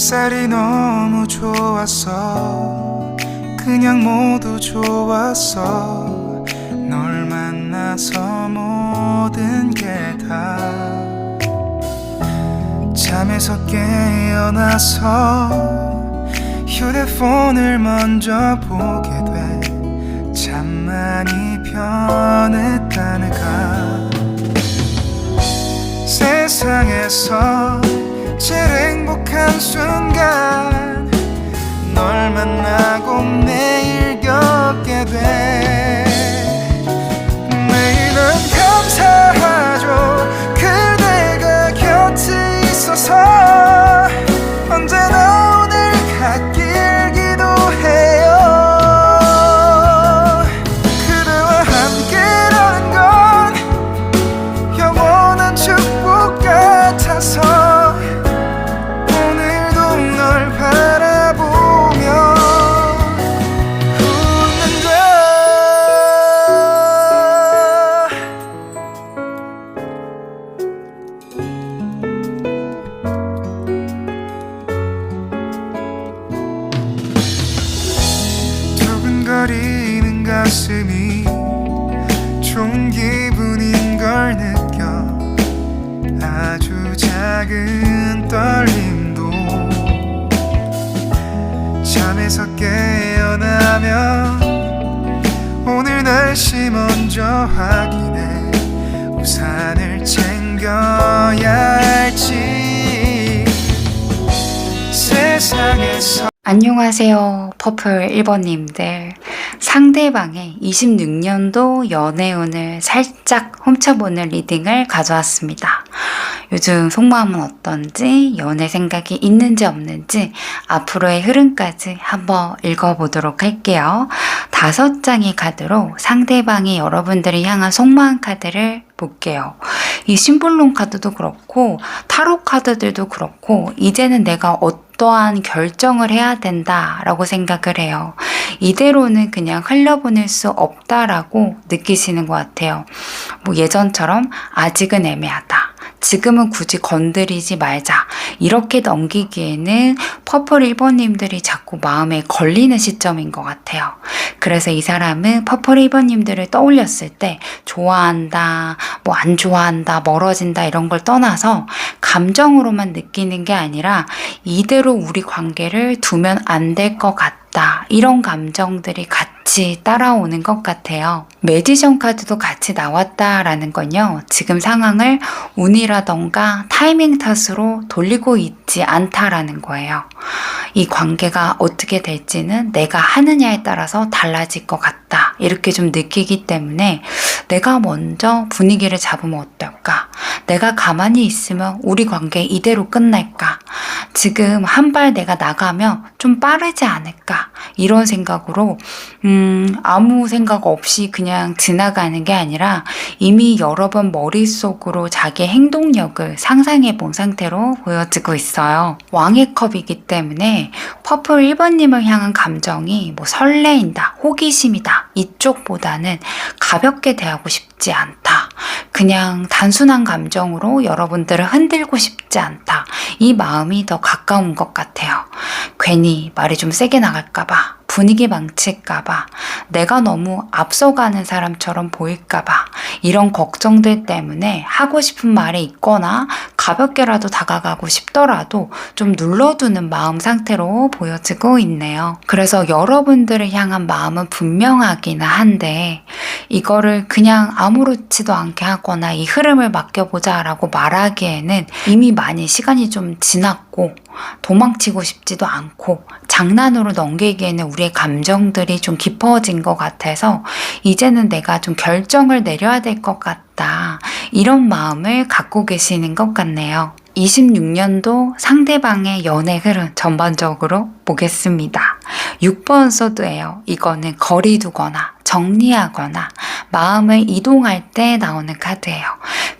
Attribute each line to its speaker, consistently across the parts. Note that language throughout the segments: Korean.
Speaker 1: 햇살이 너무 좋았어. 그냥 모두 좋았어. 널 만나서 모든 게 다 잠에서 깨어나서 휴대폰을 먼저 보게 돼. 참 많이 변했다는가. 세상에서 제일 행복한 순간 널 만나고 매일 겪게 돼. 매일은 감사하죠. 그대가 곁에 있어서 언제나 오늘 같길 기도해요. 그대와 함께라는 건 영원한 축복 같아서 오늘도 널 바라보며 웃는다. 두근거리는 가슴이 좋은 기분인 걸 느껴. 아주 작은 떨림도 잠에서 깨어나면 오늘 날씨 먼저 확인해. 우산을 챙겨야 할지. 세상에서
Speaker 2: 안녕하세요. 퍼플 1번님들. 상대방의 26년도 연애운을 살짝 훔쳐보는 리딩을 가져왔습니다. 요즘 속마음은 어떤지, 연애 생각이 있는지 없는지, 앞으로의 흐름까지 한번 읽어보도록 할게요. 5장의 카드로 상대방이 여러분들이 향한 속마음 카드를 볼게요. 이 심볼론 카드도 그렇고 타로 카드들도 그렇고 이제는 내가 어떠한 결정을 해야 된다라고 생각을 해요. 이대로는 그냥 흘려보낼 수 없다라고 느끼시는 것 같아요. 뭐 예전처럼 아직은 애매하다. 지금은 굳이 건드리지 말자. 이렇게 넘기기에는 퍼플 1번님들이 자꾸 마음에 걸리는 시점인 것 같아요. 그래서 이 사람은 퍼플 1번님들을 떠올렸을 때 좋아한다, 뭐 안 좋아한다, 멀어진다 이런 걸 떠나서 감정으로만 느끼는 게 아니라 이대로 우리 관계를 두면 안 될 것 같다. 이런 감정들이 같이 따라오는 것 같아요. 매지션 카드도 같이 나왔다라는 건요. 지금 상황을 운이라던가 타이밍 탓으로 돌리고 있지 않다라는 거예요. 이 관계가 어떻게 될지는 내가 하느냐에 따라서 달라질 것 같다. 이렇게 좀 느끼기 때문에 내가 먼저 분위기를 잡으면 어떨까? 내가 가만히 있으면 우리 관계 이대로 끝날까? 지금 한 발 내가 나가면 좀 빠르지 않을까? 이런 생각으로 아무 생각 없이 그냥 지나가는 게 아니라 이미 여러 번 머릿속으로 자기의 행동력을 상상해 본 상태로 보여지고 있어요. 왕의 컵이기 때문에 퍼플 1번님을 향한 감정이 뭐 설레인다, 호기심이다 이쪽보다는 가볍게 대하고 싶지 않다. 그냥 단순한 감정으로 여러분들을 흔들고 싶지 않다. 이 마음이 더 가까운 것 같아요. 괜히 말이 좀 세게 나갈까봐, 분위기 망칠까봐, 내가 너무 앞서가는 사람처럼 보일까봐 이런 걱정들 때문에 하고 싶은 말이 있거나 가볍게라도 다가가고 싶더라도 좀 눌러두는 마음 상태로 보여지고 있네요. 그래서 여러분들을 향한 마음은 분명하기는 한데 이거를 그냥 아무렇지도 않게 하거나 이 흐름을 맡겨보자 라고 말하기에는 이미 많이 시간이 좀 지났고 도망치고 싶지도 않고 장난으로 넘기기에는 우리의 감정들이 좀 깊어진 것 같아서 이제는 내가 좀 결정을 내려야 될 것 같다. 이런 마음을 갖고 계시는 것 같네요. 26년도 상대방의 연애 흐름 전반적으로 보겠습니다. 6번 소드예요. 이거는 거리 두거나 정리하거나 마음을 이동할 때 나오는 카드예요.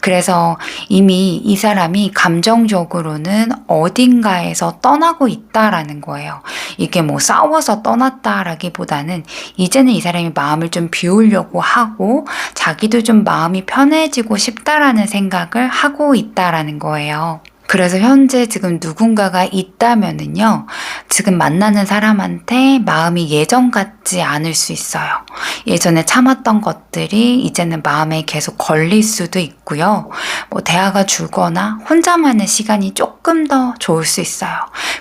Speaker 2: 그래서 이미 이 사람이 감정적으로는 어딘가에서 떠나고 있다라는 거예요. 이게 뭐 싸워서 떠났다라기보다는 이제는 이 사람이 마음을 좀 비우려고 하고 자기도 좀 마음이 편해지고 싶다라는 생각을 하고 있다라는 거예요. 그래서 현재 지금 누군가가 있다면은요, 지금 만나는 사람한테 마음이 예전 같지 않을 수 있어요. 예전에 참았던 것들이 이제는 마음에 계속 걸릴 수도 있고요. 뭐 대화가 줄거나 혼자만의 시간이 조금 더 좋을 수 있어요.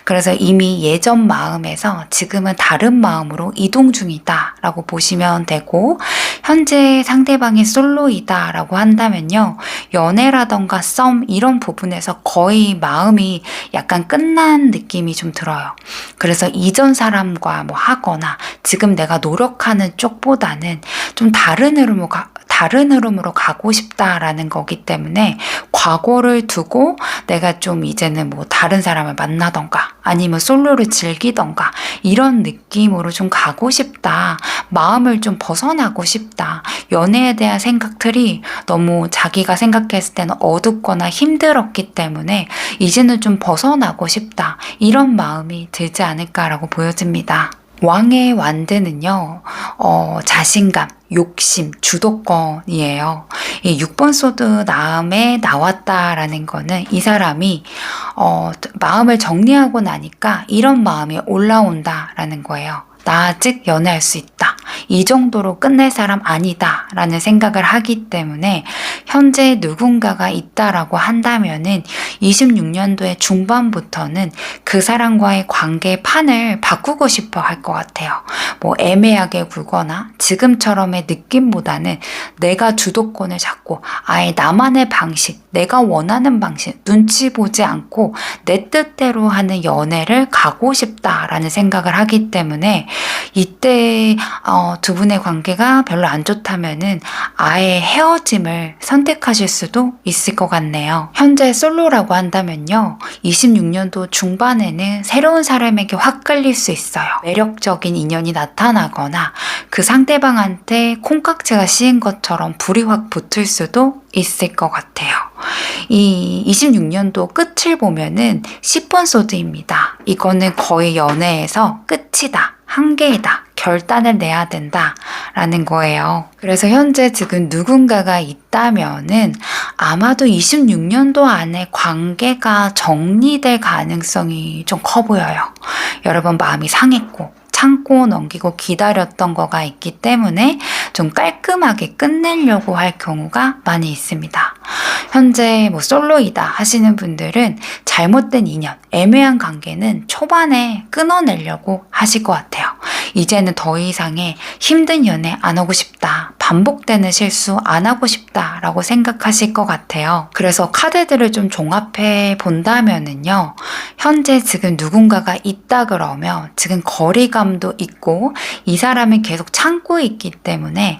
Speaker 2: 그래서 이미 예전 마음에서 지금은 다른 마음으로 이동 중이다라고 보시면 되고, 현재 상대방이 솔로이다라고 한다면요, 연애라던가 썸 이런 부분에서 거의 마음이 약간 끝난 느낌이 좀 들어요. 그래서 이전 사람과 뭐 하거나 지금 내가 노력하는 쪽보다는 좀 다른 흐름으로 가고 싶다라는 거기 때문에 과거를 두고 내가 좀 이제는 뭐 다른 사람을 만나던가 아니면 솔로를 즐기던가 이런 느낌으로 좀 가고 싶다. 마음을 좀 벗어나고 싶다. 연애에 대한 생각들이 너무 자기가 생각했을 때는 어둡거나 힘들었기 때문에 이제는 좀 벗어나고 싶다. 이런 마음이 들지 않을까라고 보여집니다. 왕의 완드는요, 자신감, 욕심, 주도권이에요. 이 6번 소드 다음에 나왔다라는 거는 이 사람이 마음을 정리하고 나니까 이런 마음이 올라온다라는 거예요. 나 아직 연애할 수 있다. 이 정도로 끝낼 사람 아니다. 라는 생각을 하기 때문에 현재 누군가가 있다라고 한다면은 26년도의 중반부터는 그 사람과의 관계의 판을 바꾸고 싶어 할 것 같아요. 뭐 애매하게 굴거나 지금처럼의 느낌보다는 내가 주도권을 잡고 아예 나만의 방식, 내가 원하는 방식, 눈치 보지 않고 내 뜻대로 하는 연애를 가고 싶다라는 생각을 하기 때문에 이때 두 분의 관계가 별로 안 좋다면은 아예 헤어짐을 선택하실 수도 있을 것 같네요. 현재 솔로라고 한다면요, 26년도 중반에는 새로운 사람에게 확 끌릴 수 있어요. 매력적인 인연이 나타나거나 그 상대방한테 콩깍지가 씌인 것처럼 불이 확 붙을 수도 있을 것 같아요. 이 26년도 끝을 보면은 10번 소드입니다. 이거는 거의 연애에서 끝이다. 한계이다. 결단을 내야 된다. 라는 거예요. 그래서 현재 지금 누군가가 있다면은 아마도 26년도 안에 관계가 정리될 가능성이 좀 커 보여요. 여러분 마음이 상했고 참고 넘기고 기다렸던 거가 있기 때문에 좀 깔끔하게 끝내려고 할 경우가 많이 있습니다. 현재 뭐 솔로이다 하시는 분들은 잘못된 인연, 애매한 관계는 초반에 끊어내려고 하실 것 같아요. 이제는 더 이상의 힘든 연애 안 하고 싶다. 반복되는 실수 안 하고 싶다 라고 생각하실 것 같아요. 그래서 카드들을 좀 종합해 본다면은요, 현재 지금 누군가가 있다 그러면 지금 거리감도 있고 이 사람이 계속 참고 있기 때문에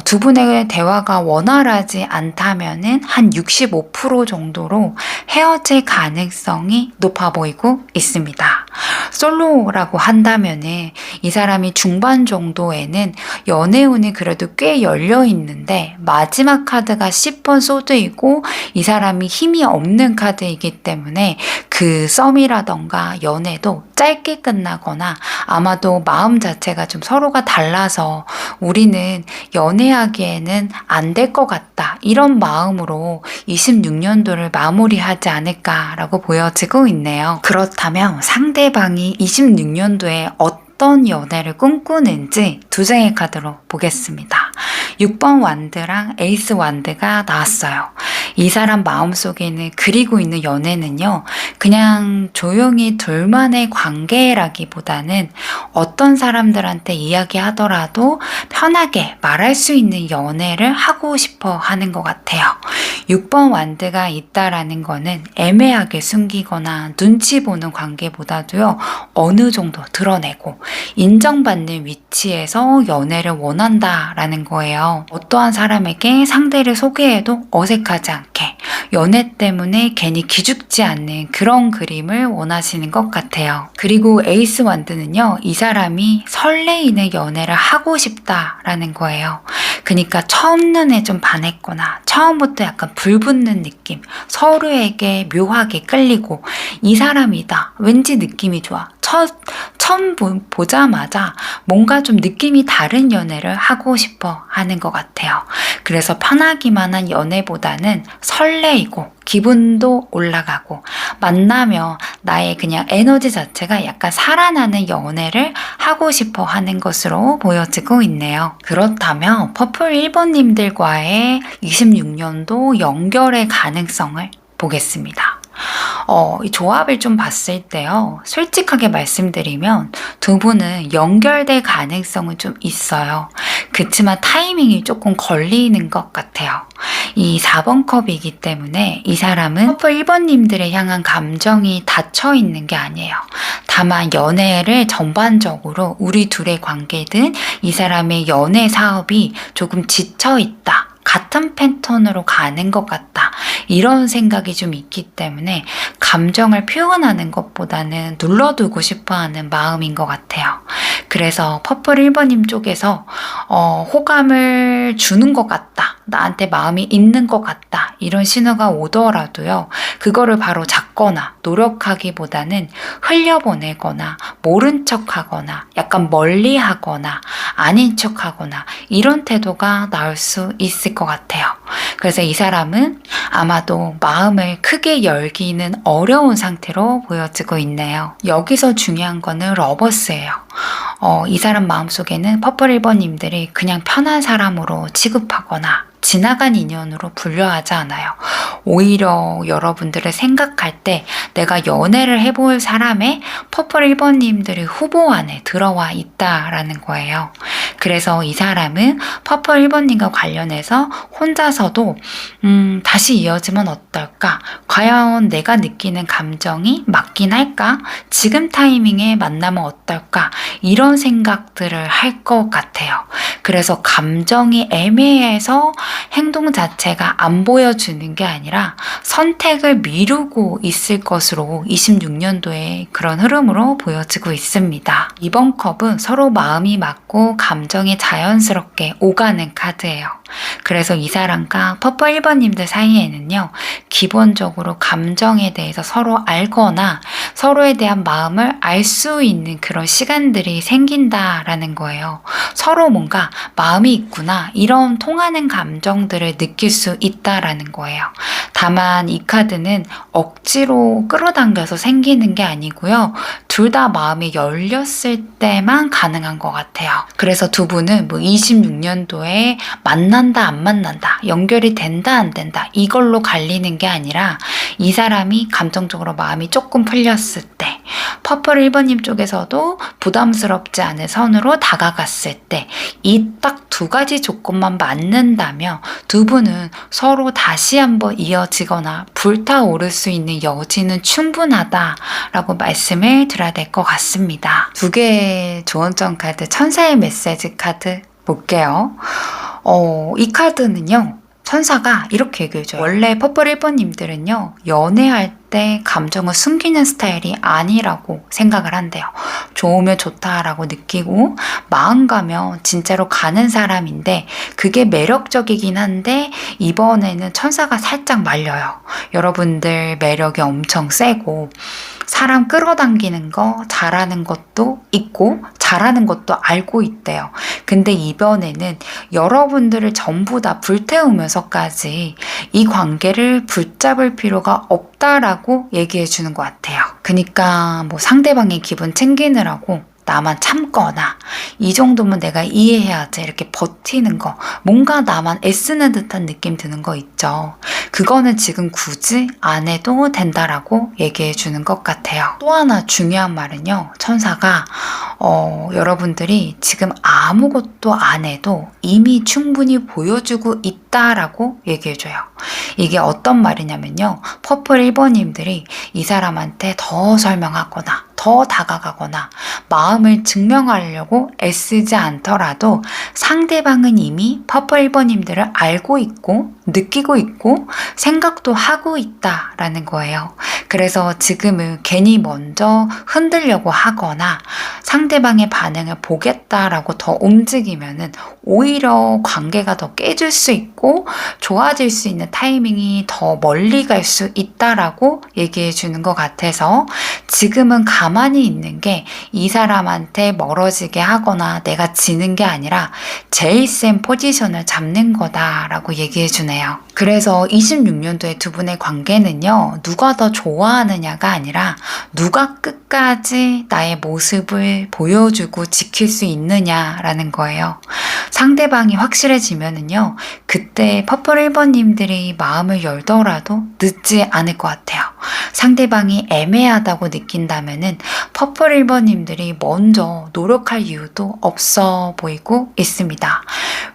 Speaker 2: 두 분의 대화가 원활하지 않다면은 한 65% 정도로 헤어질 가능성이 높아 보이고 있습니다. 솔로라고 한다면은 이 사람이 중반 정도에는 연애운이 그래도 꽤 열려 있는데 마지막 카드가 10번 소드이고 이 사람이 힘이 없는 카드이기 때문에 그 썸이라던가 연애도 짧게 끝나거나 아마도 마음 자체가 좀 서로가 달라서 우리는 연애하기에는 안 될 것 같다. 이런 마음으로 26년도를 마무리하지 않을까라고 보여지고 있네요. 그렇다면 상대방이 26년도에 어떤 연애를 꿈꾸는지 두 장의 카드로 보겠습니다. 6번 완드랑 에이스 완드가 나왔어요. 이 사람 마음속에는 그리고 있는 연애는요, 그냥 조용히 둘만의 관계라기보다는 어떤 사람들한테 이야기하더라도 편하게 말할 수 있는 연애를 하고 싶어 하는 것 같아요. 6번 완드가 있다라는 거는 애매하게 숨기거나 눈치 보는 관계보다도요, 어느 정도 드러내고 인정받는 위치에서 연애를 원한다라는 거예요. 어떠한 사람에게 상대를 소개해도 어색하지 않게 연애 때문에 괜히 기죽지 않는 그런 그림을 원하시는 것 같아요. 그리고 에이스 완드는요, 이 사람이 설레이는 연애를 하고 싶다라는 거예요. 그러니까 첫눈에 좀 반했거나 처음부터 약간 불붙는 느낌, 서로에게 묘하게 끌리고 이 사람이다, 왠지 느낌이 좋아, 처음 보자마자 뭔가 좀 느낌이 다른 연애를 하고 싶어 하는 것 같아요. 그래서 편하기만 한 연애보다는 설레이고 기분도 올라가고 만나며 나의 그냥 에너지 자체가 약간 살아나는 연애를 하고 싶어 하는 것으로 보여지고 있네요. 그렇다면 퍼플 1번님들과의 26년도 연결의 가능성을 보겠습니다. 이 조합을 좀 봤을 때요. 솔직하게 말씀드리면 두 분은 연결될 가능성은 좀 있어요. 그치만 타이밍이 조금 걸리는 것 같아요. 이 4번 컵이기 때문에 이 사람은 커플 1번님들에 향한 감정이 닫혀 있는 게 아니에요. 다만 연애를 전반적으로 우리 둘의 관계든 이 사람의 연애 사업이 조금 지쳐 있다. 같은 패턴으로 가는 것 같다. 이런 생각이 좀 있기 때문에 감정을 표현하는 것보다는 눌러두고 싶어하는 마음인 것 같아요. 그래서 퍼플 1번님 쪽에서 호감을 주는 것 같다. 나한테 마음이 있는 것 같다. 이런 신호가 오더라도요. 그거를 바로 잡거나 노력하기보다는 흘려보내거나 모른 척하거나 약간 멀리하거나 아닌 척하거나 이런 태도가 나올 수 있을 것 같아요. 그래서 이 사람은 아마도 마음을 크게 열기는 어려운 상태로 보여지고 있네요. 여기서 중요한 거는 러버스예요. 이 사람 마음속에는 퍼플 1번님들이 그냥 편한 사람으로 취급하거나 지나간 인연으로 분류하지 않아요. 오히려 여러분들을 생각할 때 내가 연애를 해볼 사람의 퍼플 1번님들이 후보 안에 들어와 있다라는 거예요. 그래서 이 사람은 퍼플 1번님과 관련해서 혼자서도 다시 이어지면 어떨까? 과연 내가 느끼는 감정이 맞긴 할까? 지금 타이밍에 만나면 어떨까? 이런 생각들을 할 것 같아요. 그래서 감정이 애매해서 행동 자체가 안 보여주는 게 아니라 선택을 미루고 있을 것으로 26년도에 그런 흐름으로 보여지고 있습니다. 이번 컵은 서로 마음이 맞고 감정이 자연스럽게 오가는 카드예요. 그래서 이 사람과 퍼플 1번님들 사이에는요, 기본적으로 감정에 대해서 서로 알거나 서로에 대한 마음을 알 수 있는 그런 시간들이 생긴다라는 거예요. 서로 뭔가 마음이 있구나, 이런 통하는 감정들을 느낄 수 있다라는 거예요. 다만 이 카드는 억지로 끌어당겨서 생기는 게 아니고요. 둘 다 마음이 열렸을 때만 가능한 것 같아요. 그래서 두 분은 뭐 26년도에 만난다 안 만난다, 연결이 된다 안 된다, 이걸로 갈리는 게 아니라 이 사람이 감정적으로 마음이 조금 풀렸을 때, 퍼플 1번님 쪽에서도 부담스럽지 않은 선으로 다가갔을 때 이 딱 두 가지 조건만 맞는다면 두 분은 서로 다시 한번 이어지거나 불타오를 수 있는 여지는 충분하다라고 말씀을 드려야 될 것 같습니다. 두 개의 조언점 카드, 천사의 메시지 카드 볼게요. 이 카드는요, 천사가 이렇게 얘기해줘요. 원래 퍼플 1번님들은요, 연애할 때 감정을 숨기는 스타일이 아니라고 생각을 한대요. 좋으면 좋다라고 느끼고 마음 가면 진짜로 가는 사람인데 그게 매력적이긴 한데 이번에는 천사가 살짝 말려요. 여러분들 매력이 엄청 세고 사람 끌어당기는 거 잘하는 것도 있고 잘하는 것도 알고 있대요. 근데 이번에는 여러분들을 전부 다 불태우면서까지 이 관계를 붙잡을 필요가 없다라고 얘기해 주는 것 같아요. 그러니까 뭐 상대방의 기분 챙기느라고 나만 참거나 이 정도면 내가 이해해야지 이렇게 버티는 거, 뭔가 나만 애쓰는 듯한 느낌 드는 거 있죠. 그거는 지금 굳이 안 해도 된다라고 얘기해 주는 것 같아요. 또 하나 중요한 말은요, 천사가 여러분들이 지금 아무것도 안 해도 이미 충분히 보여주고 있다라고 얘기해 줘요. 이게 어떤 말이냐면요, 퍼플 1번님들이 이 사람한테 더 설명하거나 더 다가가거나 마음을 증명하려고 애쓰지 않더라도 상대방은 이미 퍼플 1번님들을 알고 있고 느끼고 있고 생각도 하고 있다라는 거예요. 그래서 지금은 괜히 먼저 흔들려고 하거나 상대방의 반응을 보겠다라고 더 움직이면은 오히려 관계가 더 깨질 수 있고 좋아질 수 있는 타이밍이 더 멀리 갈 수 있다라고 얘기해 주는 것 같아서 지금은 가만히 가만히 있는 게 이 사람한테 멀어지게 하거나 내가 지는 게 아니라 제일 센 포지션을 잡는 거다라고 얘기해 주네요. 그래서 26년도에 두 분의 관계는요, 누가 더 좋아하느냐가 아니라 누가 끝까지 나의 모습을 보여주고 지킬 수 있느냐라는 거예요. 상대방이 확실해지면은요, 그때 퍼플 1번님들이 마음을 열더라도 늦지 않을 것 같아요. 상대방이 애매하다고 느낀다면은 퍼플 1번님들이 먼저 노력할 이유도 없어 보이고 있습니다.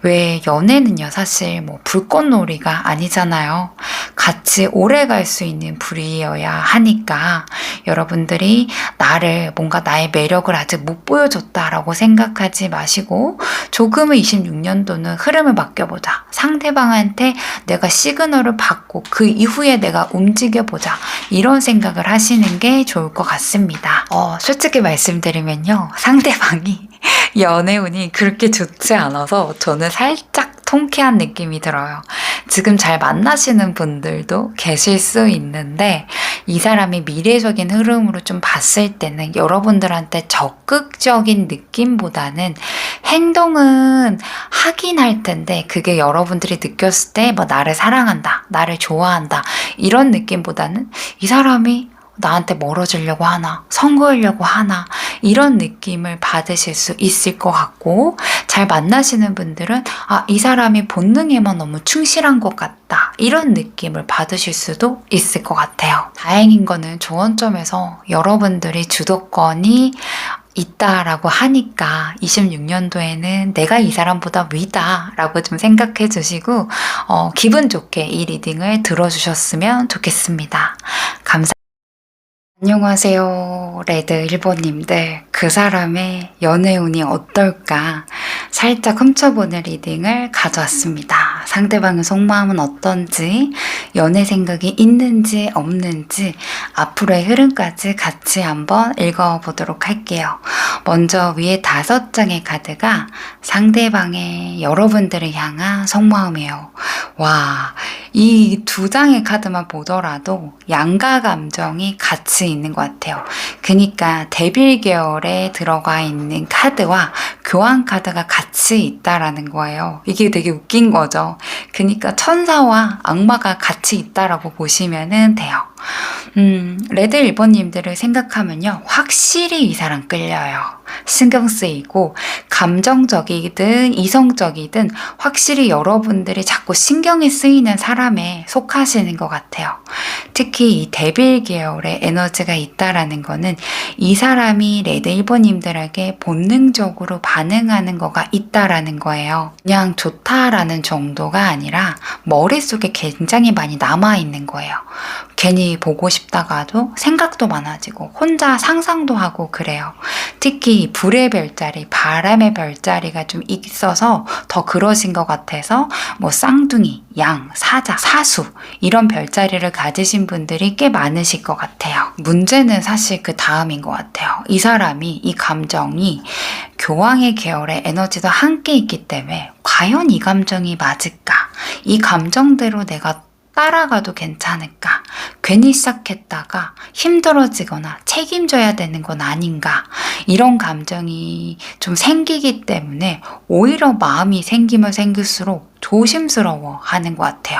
Speaker 2: 왜 연애는요, 사실 뭐 불꽃놀이가 아니잖아요. 같이 오래 갈 수 있는 불이어야 하니까 여러분들이 나를 뭔가 나의 매력을 아직 못 보여줬다라고 생각하지 마시고 조금은 26년도는 흐름을 맡겨보자. 상대방한테 내가 시그널을 받고 그 이후에 내가 움직여보자. 이런 생각을 하시는 게 좋을 것 같습니다. 솔직히 말씀드리면요. 상대방이 연애운이 그렇게 좋지 않아서 저는 살짝 통쾌한 느낌이 들어요. 지금 잘 만나시는 분들도 계실 수 있는데 이 사람이 미래적인 흐름으로 좀 봤을 때는 여러분들한테 적극적인 느낌보다는 행동은 하긴 할 텐데 그게 여러분들이 느꼈을 때 뭐 나를 사랑한다, 나를 좋아한다 이런 느낌보다는 이 사람이 나한테 멀어지려고 하나, 선거하려고 하나 이런 느낌을 받으실 수 있을 것 같고 잘 만나시는 분들은 이 사람이 본능에만 너무 충실한 것 같다 이런 느낌을 받으실 수도 있을 것 같아요. 다행인 거는 조언점에서 여러분들이 주도권이 있다라고 하니까 26년도에는 내가 이 사람보다 위다 라고 좀 생각해 주시고 기분 좋게 이 리딩을 들어주셨으면 좋겠습니다. 감사합니다. 안녕하세요. 레드 1번님들. 그 사람의 연애운이 어떨까 살짝 훔쳐보는 리딩을 가져왔습니다. 상대방의 속마음은 어떤지, 연애 생각이 있는지 없는지 앞으로의 흐름까지 같이 한번 읽어보도록 할게요. 먼저 위에 5장의 카드가 상대방의 여러분들을 향한 속마음이에요. 와, 이 2장의 카드만 보더라도 양가 감정이 같이 있는 것 같아요. 그러니까 데빌 계열에 들어가 있는 카드와 교환 카드가 같이 있다라는 거예요. 이게 되게 웃긴 거죠. 그러니까 천사와 악마가 같이 있다라고 보시면 돼요. 레드 1번님들을 생각하면요. 확실히 이 사람 끌려요. 신경 쓰이고 감정적이든 이성적이든 확실히 여러분들이 자꾸 신경이 쓰이는 사람에 속하시는 것 같아요. 특히 이 데빌 계열의 에너지가 있다라는 거는 이 사람이 레드 1번님들에게 본능적으로 반응하는 거가 있다라는 거예요. 그냥 좋다라는 정도가 아니라 머릿속에 굉장히 많이 남아있는 거예요. 괜히 보고 싶다가도 생각도 많아지고 혼자 상상도 하고 그래요. 특히 불의 별자리, 바람의 별자리가 좀 있어서 더 그러신 것 같아서 뭐 쌍둥이, 양, 사자, 사수 이런 별자리를 가지신 분들이 꽤 많으실 것 같아요. 문제는 사실 그 다음인 것 같아요. 이 사람이 이 감정이 교황의 계열의 에너지도 함께 있기 때문에 과연 이 감정이 맞을까? 이 감정대로 내가 따라가도 괜찮을까? 괜히 시작했다가 힘들어지거나 책임져야 되는 건 아닌가? 이런 감정이 좀 생기기 때문에 오히려 마음이 생기면 생길수록 조심스러워 하는 것 같아요.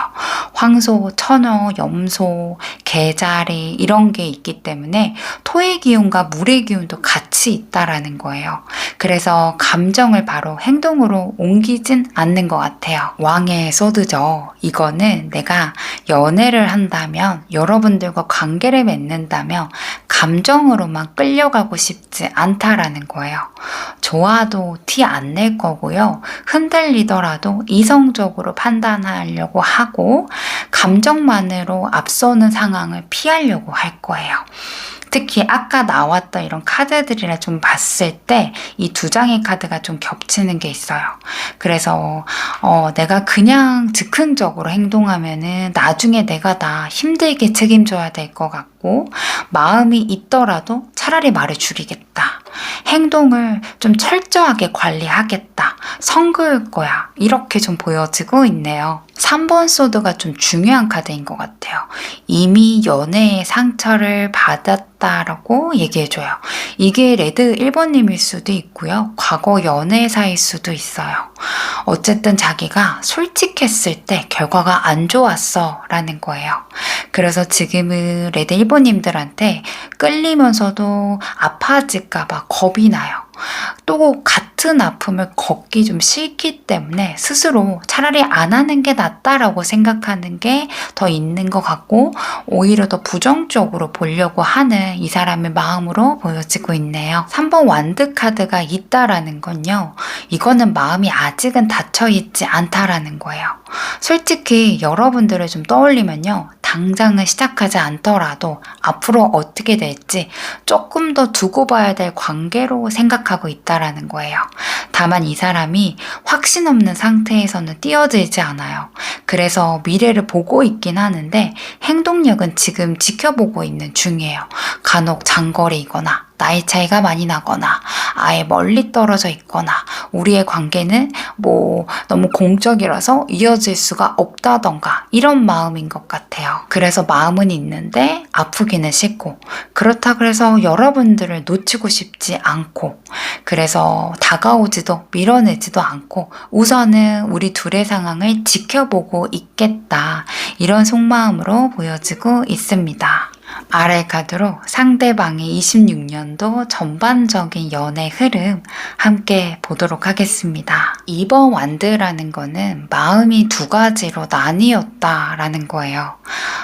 Speaker 2: 황소, 처녀, 염소, 개자리 이런 게 있기 때문에 토의 기운과 물의 기운도 같이 있다라는 거예요. 그래서 감정을 바로 행동으로 옮기진 않는 것 같아요. 왕의 소드죠. 이거는 내가 연애를 한다면 여러분들과 관계를 맺는다면 감정으로만 끌려가고 싶지 않다라는 거예요. 좋아도 티 안 낼 거고요. 흔들리더라도 이성적으로 판단하려고 하고 감정만으로 앞서는 상황을 피하려고 할 거예요. 특히 아까 나왔던 이런 카드들이라 좀 봤을 때 이 2장의 카드가 좀 겹치는 게 있어요. 그래서 내가 그냥 즉흥적으로 행동하면은 나중에 내가 다 힘들게 책임져야 될 것 같고 마음이 있더라도 차라리 말을 줄이겠다. 행동을 좀 철저하게 관리하겠다. 성그을 거야. 이렇게 좀 보여지고 있네요. 3번 소드가 좀 중요한 카드인 것 같아요. 이미 연애의 상처를 받았던 있었다라고 얘기해줘요. 이게 레드 1번님일 수도 있고요. 과거 연애사일 수도 있어요. 어쨌든 자기가 솔직했을 때 결과가 안 좋았어 라는 거예요. 그래서 지금은 레드 1번님들한테 끌리면서도 아파질까봐 겁이 나요. 또 같은 아픔을 겪기 좀 싫기 때문에 스스로 차라리 안 하는 게 낫다라고 생각하는 게 더 있는 것 같고, 오히려 더 부정적으로 보려고 하는 이 사람의 마음으로 보여지고 있네요. 3번 완드 카드가 있다라는 건요, 이거는 마음이 아직은 닫혀있지 않다라는 거예요. 솔직히 여러분들을 좀 떠올리면요, 당장은 시작하지 않더라도 앞으로 어떻게 될지 조금 더 두고 봐야 될 관계로 생각하고 있다라는 거예요. 다만 이 사람이 확신 없는 상태에서는 뛰어들지 않아요. 그래서 미래를 보고 있긴 하는데 행동력은 지금 지켜보고 있는 중이에요. 간혹 장거리이거나 나이 차이가 많이 나거나 아예 멀리 떨어져 있거나 우리의 관계는 너무 공적이라서 이어질 수가 없다던가 이런 마음인 것 같아요. 그래서 마음은 있는데 아프기는 싫고, 그렇다 그래서 여러분들을 놓치고 싶지 않고, 그래서 다가오지도 밀어내지도 않고 우선은 우리 둘의 상황을 지켜보고 있겠다, 이런 속마음으로 보여지고 있습니다. 아래 카드로 상대방의 26년도 전반적인 연애 흐름 함께 보도록 하겠습니다. 2번 완드라는 거는 마음이 두 가지로 나뉘었다라는 거예요.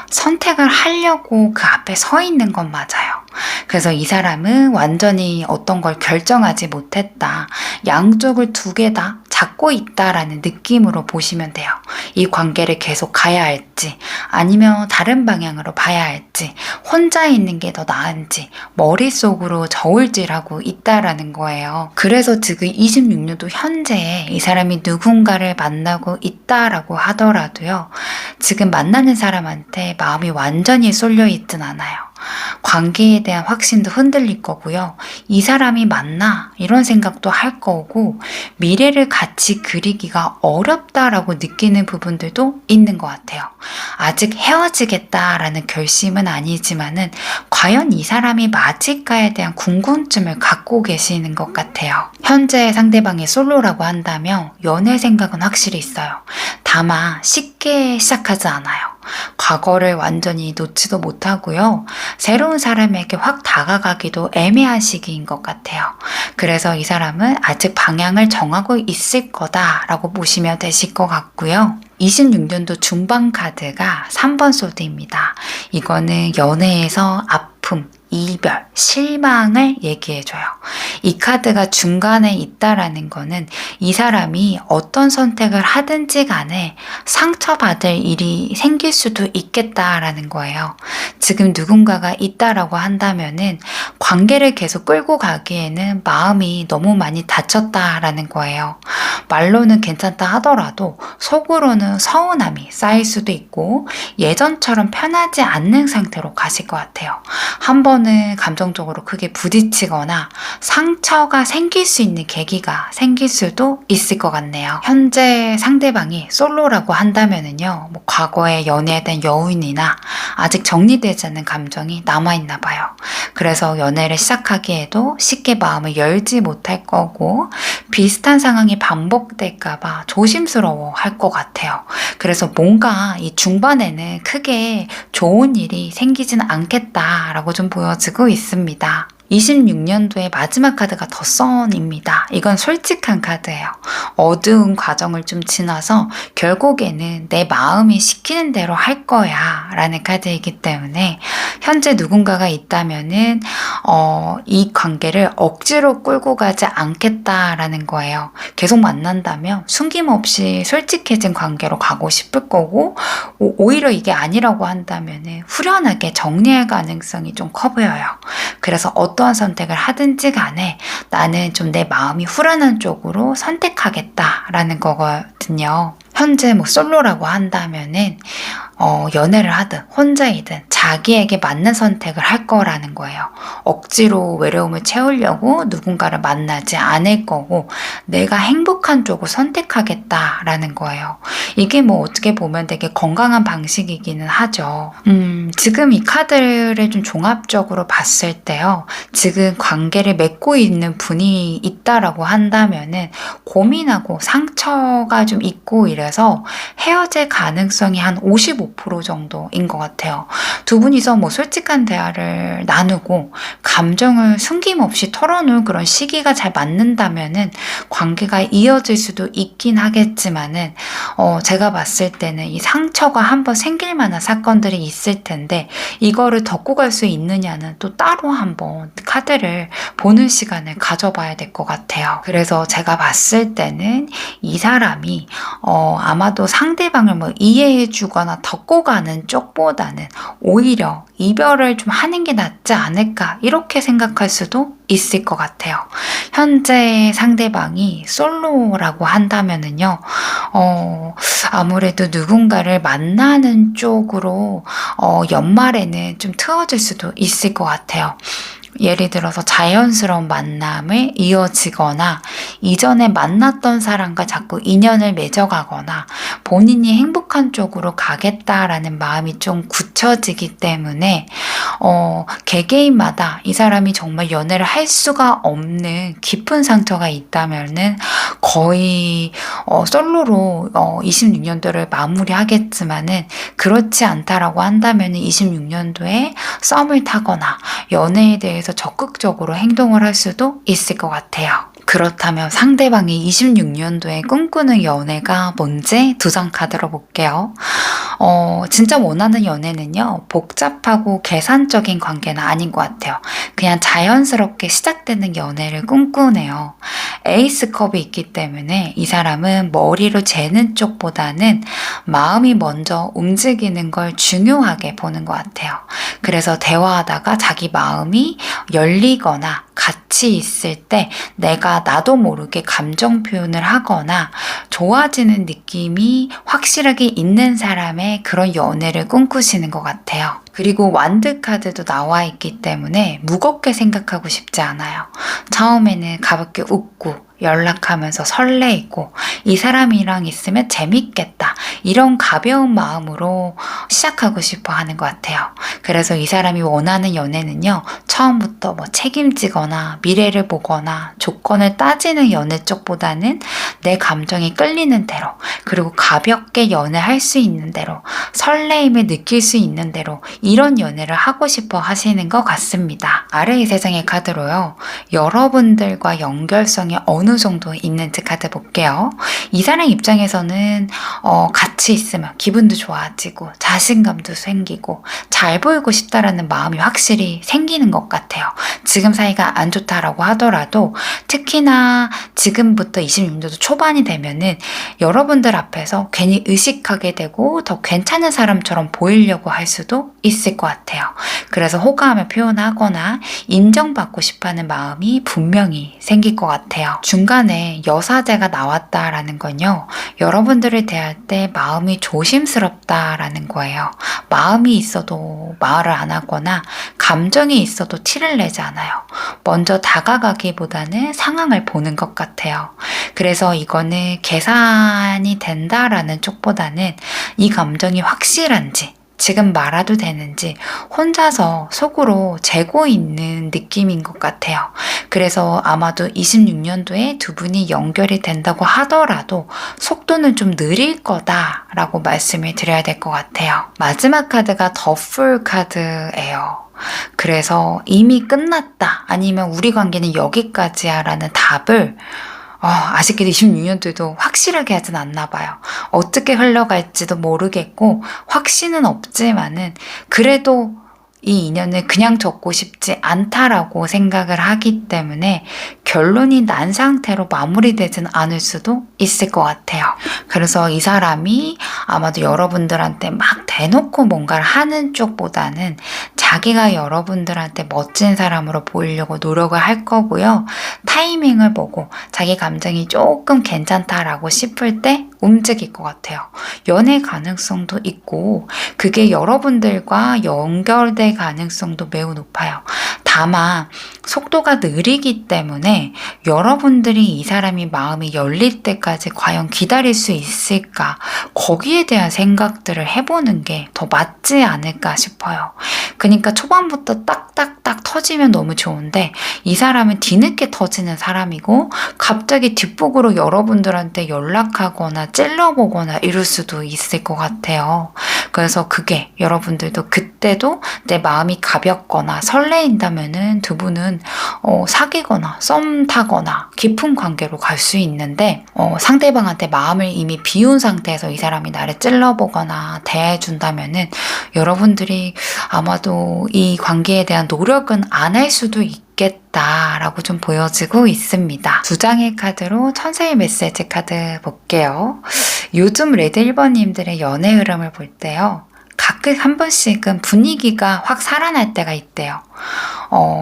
Speaker 2: 선택을 하려고 그 앞에 서 있는 건 맞아요. 그래서 이 사람은 완전히 어떤 걸 결정하지 못했다, 양쪽을 두 개 다 잡고 있다라는 느낌으로 보시면 돼요. 이 관계를 계속 가야 할지 아니면 다른 방향으로 봐야 할지, 혼자 있는 게 더 나은지 머릿속으로 저울질하고 있다라는 거예요. 그래서 지금 26년도 현재에 이 사람이 누군가를 만나고 있다라고 하더라도요, 지금 만나는 사람한테 마음이 완전히 쏠려 있진 않아요. 관계에 대한 확신도 흔들릴 거고요. 이 사람이 맞나? 이런 생각도 할 거고, 미래를 같이 그리기가 어렵다라고 느끼는 부분들도 있는 것 같아요. 아직 헤어지겠다라는 결심은 아니지만은 과연 이 사람이 맞을까에 대한 궁금증을 갖고 계시는 것 같아요. 현재 상대방이 솔로라고 한다면 연애 생각은 확실히 있어요. 다만 쉽게 시작하지 않아요. 과거를 완전히 놓지도 못하고요. 새로운 사람에게 확 다가가기도 애매한 시기인 것 같아요. 그래서 이 사람은 아직 방향을 정하고 있을 거다라고 보시면 되실 것 같고요. 26년도 중반 카드가 3번 소드입니다. 이거는 연애에서 아픔, 이별, 실망을 얘기해줘요. 이 카드가 중간에 있다라는 거는 이 사람이 어떤 선택을 하든지 간에 상처받을 일이 생길 수도 있겠다라는 거예요. 지금 누군가가 있다라고 한다면은 관계를 계속 끌고 가기에는 마음이 너무 많이 다쳤다라는 거예요. 말로는 괜찮다 하더라도 속으로는 서운함이 쌓일 수도 있고 예전처럼 편하지 않는 상태로 가실 것 같아요. 한 번은 감정적으로 크게 부딪히거나 상처가 생길 수 있는 계기가 생길 수도 있을 것 같네요. 현재 상대방이 솔로라고 한다면은요, 과거의 연애에 대한 여운이나 아직 정리되지 않은 감정이 남아있나 봐요. 그래서 연애를 시작하기에도 쉽게 마음을 열지 못할 거고, 비슷한 상황이 반복될까봐 조심스러워 할 것 같아요. 그래서 뭔가 이 중반에는 크게 좋은 일이 생기진 않겠다라고 좀 보여지고 있습니다. 26년도의 마지막 카드가 더 선입니다. 이건 솔직한 카드예요. 어두운 과정을 좀 지나서 결국에는 내 마음이 시키는 대로 할 거야 라는 카드이기 때문에 현재 누군가가 있다면은 이 관계를 억지로 끌고 가지 않겠다라는 거예요. 계속 만난다면 숨김없이 솔직해진 관계로 가고 싶을 거고, 오히려 이게 아니라고 한다면은 후련하게 정리할 가능성이 좀 커 보여요. 그래서 어떠한 선택을 하든지 간에 나는 좀 내 마음이 후련한 쪽으로 선택하겠다라는 거거든요. 현재 솔로라고 한다면은 연애를 하든 혼자이든 자기에게 맞는 선택을 할 거라는 거예요. 억지로 외로움을 채우려고 누군가를 만나지 않을 거고 내가 행복한 쪽을 선택하겠다라는 거예요. 이게 뭐 어떻게 보면 되게 건강한 방식이기는 하죠. 지금 이 카드를 좀 종합적으로 봤을 때요. 지금 관계를 맺고 있는 분이 있다라고 한다면은 고민하고 상처가 좀 있고 이래서 헤어질 가능성이 한 55% 정도인 것 같아요. 두 분이서 뭐 솔직한 대화를 나누고 감정을 숨김없이 털어놓을 그런 시기가 잘 맞는다면은 관계가 이어질 수도 있긴 하겠지만은 제가 봤을 때는 이 상처가 한번 생길 만한 사건들이 있을 텐데 이거를 덮고 갈 수 있느냐는 또 따로 한번 카드를 보는 시간을 가져봐야 될 것 같아요. 그래서 제가 봤을 때는 이 사람이 아마도 상대방을 뭐 이해해 주거나 덮고 가는 쪽보다는 오히려 이별을 좀 하는 게 낫지 않을까 이렇게 생각할 수도 있을 것 같아요. 현재 상대방이 솔로라고 한다면은요, 아무래도 누군가를 만나는 쪽으로 연말에는 좀 트어질 수도 있을 것 같아요. 예를 들어서 자연스러운 만남을 이어지거나 이전에 만났던 사람과 자꾸 인연을 맺어가거나 본인이 행복한 쪽으로 가겠다라는 마음이 좀 굳혀지기 때문에 개개인마다 이 사람이 정말 연애를 할 수가 없는 깊은 상처가 있다면은 거의 솔로로 26년도를 마무리하겠지만은 그렇지 않다라고 한다면 26년도에 썸을 타거나 연애에 대해서 적극적으로 행동을 할 수도 있을 것 같아요. 그렇다면 상대방이 26년도에 꿈꾸는 연애가 뭔지 두 장 카드로 볼게요. 진짜 원하는 연애는요, 복잡하고 계산적인 관계는 아닌 것 같아요. 그냥 자연스럽게 시작되는 연애를 꿈꾸네요. 에이스컵이 있기 때문에 이 사람은 머리로 재는 쪽보다는 마음이 먼저 움직이는 걸 중요하게 보는 것 같아요. 그래서 대화하다가 자기 마음이 열리거나 같이 있을 때 내가 나도 모르게 감정 표현을 하거나 좋아지는 느낌이 확실하게 있는 사람의 그런 연애를 꿈꾸시는 것 같아요. 그리고 완드 카드도 나와 있기 때문에 무겁게 생각하고 싶지 않아요. 처음에는 가볍게 웃고 연락하면서 설레이고 이 사람이랑 있으면 재밌겠다 이런 가벼운 마음으로 시작하고 싶어 하는 것 같아요. 그래서 이 사람이 원하는 연애는요, 처음부터 뭐 책임지거나 미래를 보거나 조건을 따지는 연애 쪽보다는 내 감정이 끌리는 대로, 그리고 가볍게 연애할 수 있는 대로, 설레임을 느낄 수 있는 대로 이런 연애를 하고 싶어 하시는 것 같습니다. 아래의 세 장의 카드로요, 여러분들과 연결성이 어느 정도 있는지 카드 볼게요. 이 사람 입장에서는 같이 있으면 기분도 좋아지고 자신감도 생기고 잘 보이고 싶다라는 마음이 확실히 생기는 것 같아요. 지금 사이가 안 좋다라고 하더라도 특히나 지금부터 26년도 초반이 되면은 여러분들 앞에서 괜히 의식하게 되고 더 괜찮은 사람처럼 보이려고 할 수도 있을 것 같아요. 그래서 호감을 표현하거나 인정받고 싶어하는 마음이 분명히 생길 것 같아요. 중간에 여사제가 나왔다라는 건요, 여러분들을 대할 때 마음이 조심스럽다라는 거예요. 마음이 있어도 말을 안 하거나 감정이 있어도 티를 내지 않아요. 먼저 다가가기보다는 상황을 보는 것 같아요. 그래서 이거는 계산이 된다라는 쪽보다는 이 감정이 확실한지 지금 말아도 되는지 혼자서 속으로 재고 있는 느낌인 것 같아요. 그래서 아마도 26년도에 두 분이 연결이 된다고 하더라도 속도는 좀 느릴 거다라고 말씀을 드려야 될 것 같아요. 마지막 카드가 더 풀 카드예요. 그래서 이미 끝났다, 아니면 우리 관계는 여기까지야 라는 답을 아쉽게도 26년도에도 확실하게 하진 않나 봐요. 어떻게 흘러갈지도 모르겠고 확신은 없지만은 그래도 이 인연을 그냥 접고 싶지 않다라고 생각을 하기 때문에 결론이 난 상태로 마무리되진 않을 수도 있을 것 같아요. 그래서 이 사람이 아마도 여러분들한테 막 대놓고 뭔가를 하는 쪽보다는 자기가 여러분들한테 멋진 사람으로 보이려고 노력을 할 거고요. 타이밍을 보고 자기 감정이 조금 괜찮다라고 싶을 때 움직일 것 같아요. 연애 가능성도 있고 그게 여러분들과 연결될 가능성도 매우 높아요. 다만 속도가 느리기 때문에 여러분들이 이 사람이 마음이 열릴 때까지 과연 기다릴 수 있을까, 거기에 대한 생각들을 해보는 게 더 맞지 않을까 싶어요. 그러니까 초반부터 딱딱딱 터지면 너무 좋은데 이 사람은 뒤늦게 터지는 사람이고 갑자기 뒷북으로 여러분들한테 연락하거나 찔러보거나 이럴 수도 있을 것 같아요. 그래서 그게 여러분들도 그때도 내 마음이 가볍거나 설레인다면은 두 분은 사귀거나 썸 타거나 깊은 관계로 갈 수 있는데 상대방한테 마음을 이미 비운 상태에서 이 사람이 나를 찔러보거나 대해준다면은 여러분들이 아마도 이 관계에 대한 노력은 안 할 수도 있겠다라고 좀 보여지고 있습니다. 두 장의 카드로 천사의 메시지 카드 볼게요. 요즘 레드 1번님들의 연애 흐름을 볼 때요. 가끔 한 번씩은 분위기가 확 살아날 때가 있대요.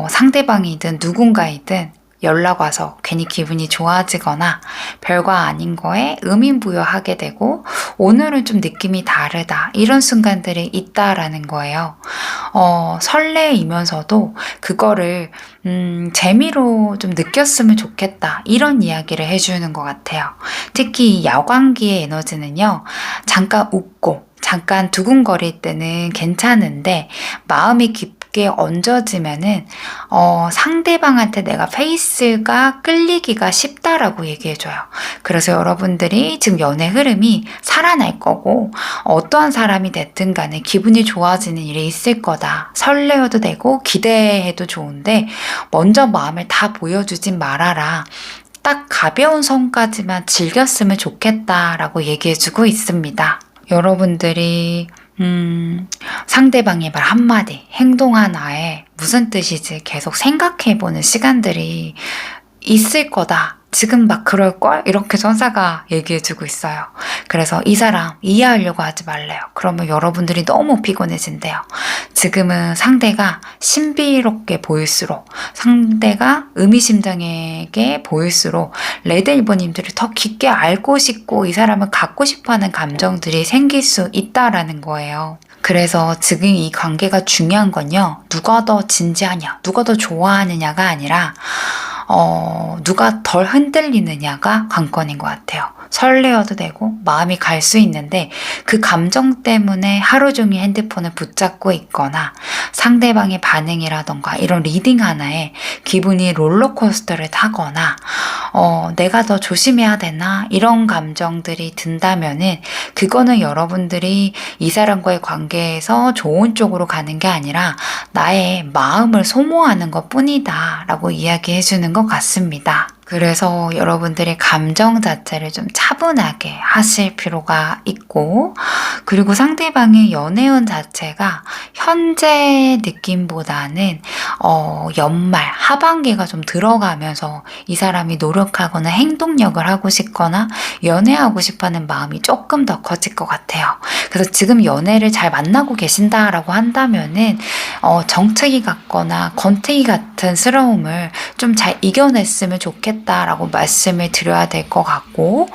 Speaker 2: 상대방이든 누군가이든 연락 와서 괜히 기분이 좋아지거나 별거 아닌 거에 의미부여하게 되고 오늘은 좀 느낌이 다르다 이런 순간들이 있다라는 거예요. 설레이면서도 그거를 재미로 좀 느꼈으면 좋겠다 이런 이야기를 해주는 것 같아요. 특히 이 야광기의 에너지는요. 잠깐 웃고 잠깐 두근거릴 때는 괜찮은데 마음이 깊게 얹어지면은 상대방한테 내가 페이스가 끌리기가 쉽다라고 얘기해줘요. 그래서 여러분들이 지금 연애 흐름이 살아날 거고 어떠한 사람이 됐든 간에 기분이 좋아지는 일이 있을 거다. 설레어도 되고 기대해도 좋은데 먼저 마음을 다 보여주진 말아라. 딱 가벼운 선까지만 즐겼으면 좋겠다라고 얘기해주고 있습니다. 여러분들이 상대방의 말 한마디, 행동 하나에 무슨 뜻이지 계속 생각해보는 시간들이 있을 거다. 지금 막 그럴걸? 이렇게 천사가 얘기해주고 있어요. 그래서 이 사람 이해하려고 하지 말래요. 그러면 여러분들이 너무 피곤해진대요. 지금은 상대가 신비롭게 보일수록, 상대가 의미심장하게 보일수록 레드 1번님들이 더 깊게 알고 싶고 이 사람을 갖고 싶어하는 감정들이 생길 수 있다라는 거예요. 그래서 지금 이 관계가 중요한 건요. 누가 더 진지하냐, 누가 더 좋아하느냐가 아니라 누가 덜 흔들리느냐가 관건인 것 같아요. 설레어도 되고 마음이 갈 수 있는데 그 감정 때문에 하루 종일 핸드폰을 붙잡고 있거나 상대방의 반응이라던가 이런 리딩 하나에 기분이 롤러코스터를 타거나 내가 더 조심해야 되나 이런 감정들이 든다면은 그거는 여러분들이 이 사람과의 관계에서 좋은 쪽으로 가는 게 아니라 나의 마음을 소모하는 것 뿐이다 라고 이야기해 주는 것 같습니다. 그래서 여러분들의 감정 자체를 좀 차분하게 하실 필요가 있고, 그리고 상대방의 연애운 자체가 현재 느낌보다는 연말 하반기가 좀 들어가면서 이 사람이 노력하거나 행동력을 하고 싶거나 연애하고 싶어하는 마음이 조금 더 커질 것 같아요. 그래서 지금 연애를 잘 만나고 계신다라고 한다면은 정체기 같거나 권태기 같은 스러움을 좀 잘 이겨냈으면 좋겠다라고 말씀을 드려야 될 것 같고,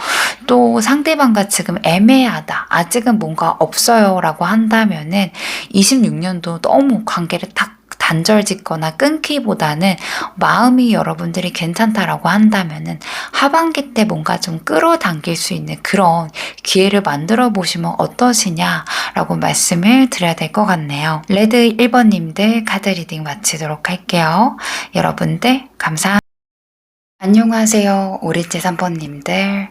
Speaker 2: 또 상대방과 지금 애매하다, 아직은 뭔가 없어요 라고 한다면은 26년도 너무 관계를 딱 단절 짓거나 끊기보다는 마음이 여러분들이 괜찮다라고 한다면은 하반기 때 뭔가 좀 끌어당길 수 있는 그런 기회를 만들어 보시면 어떠시냐라고 말씀을 드려야 될 것 같네요. 레드 1번님들 카드 리딩 마치도록 할게요. 여러분들 감사합니다. 안녕하세요. 오리지 3번님들.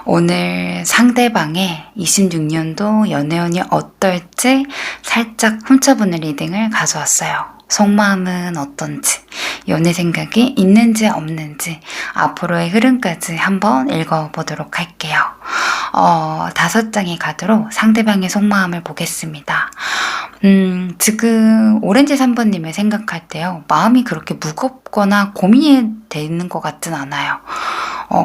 Speaker 2: 오늘 상대방의 26년도 연애운이 어떨지 살짝 훔쳐보는 리딩을 가져왔어요. 속마음은 어떤지, 연애 생각이 있는지 없는지, 앞으로의 흐름까지 한번 읽어보도록 할게요. 5장의 카드로 상대방의 속마음을 보겠습니다. 지금 오렌지 3번님을 생각할 때요. 마음이 그렇게 무겁거나 고민이 되는 것 같진 않아요.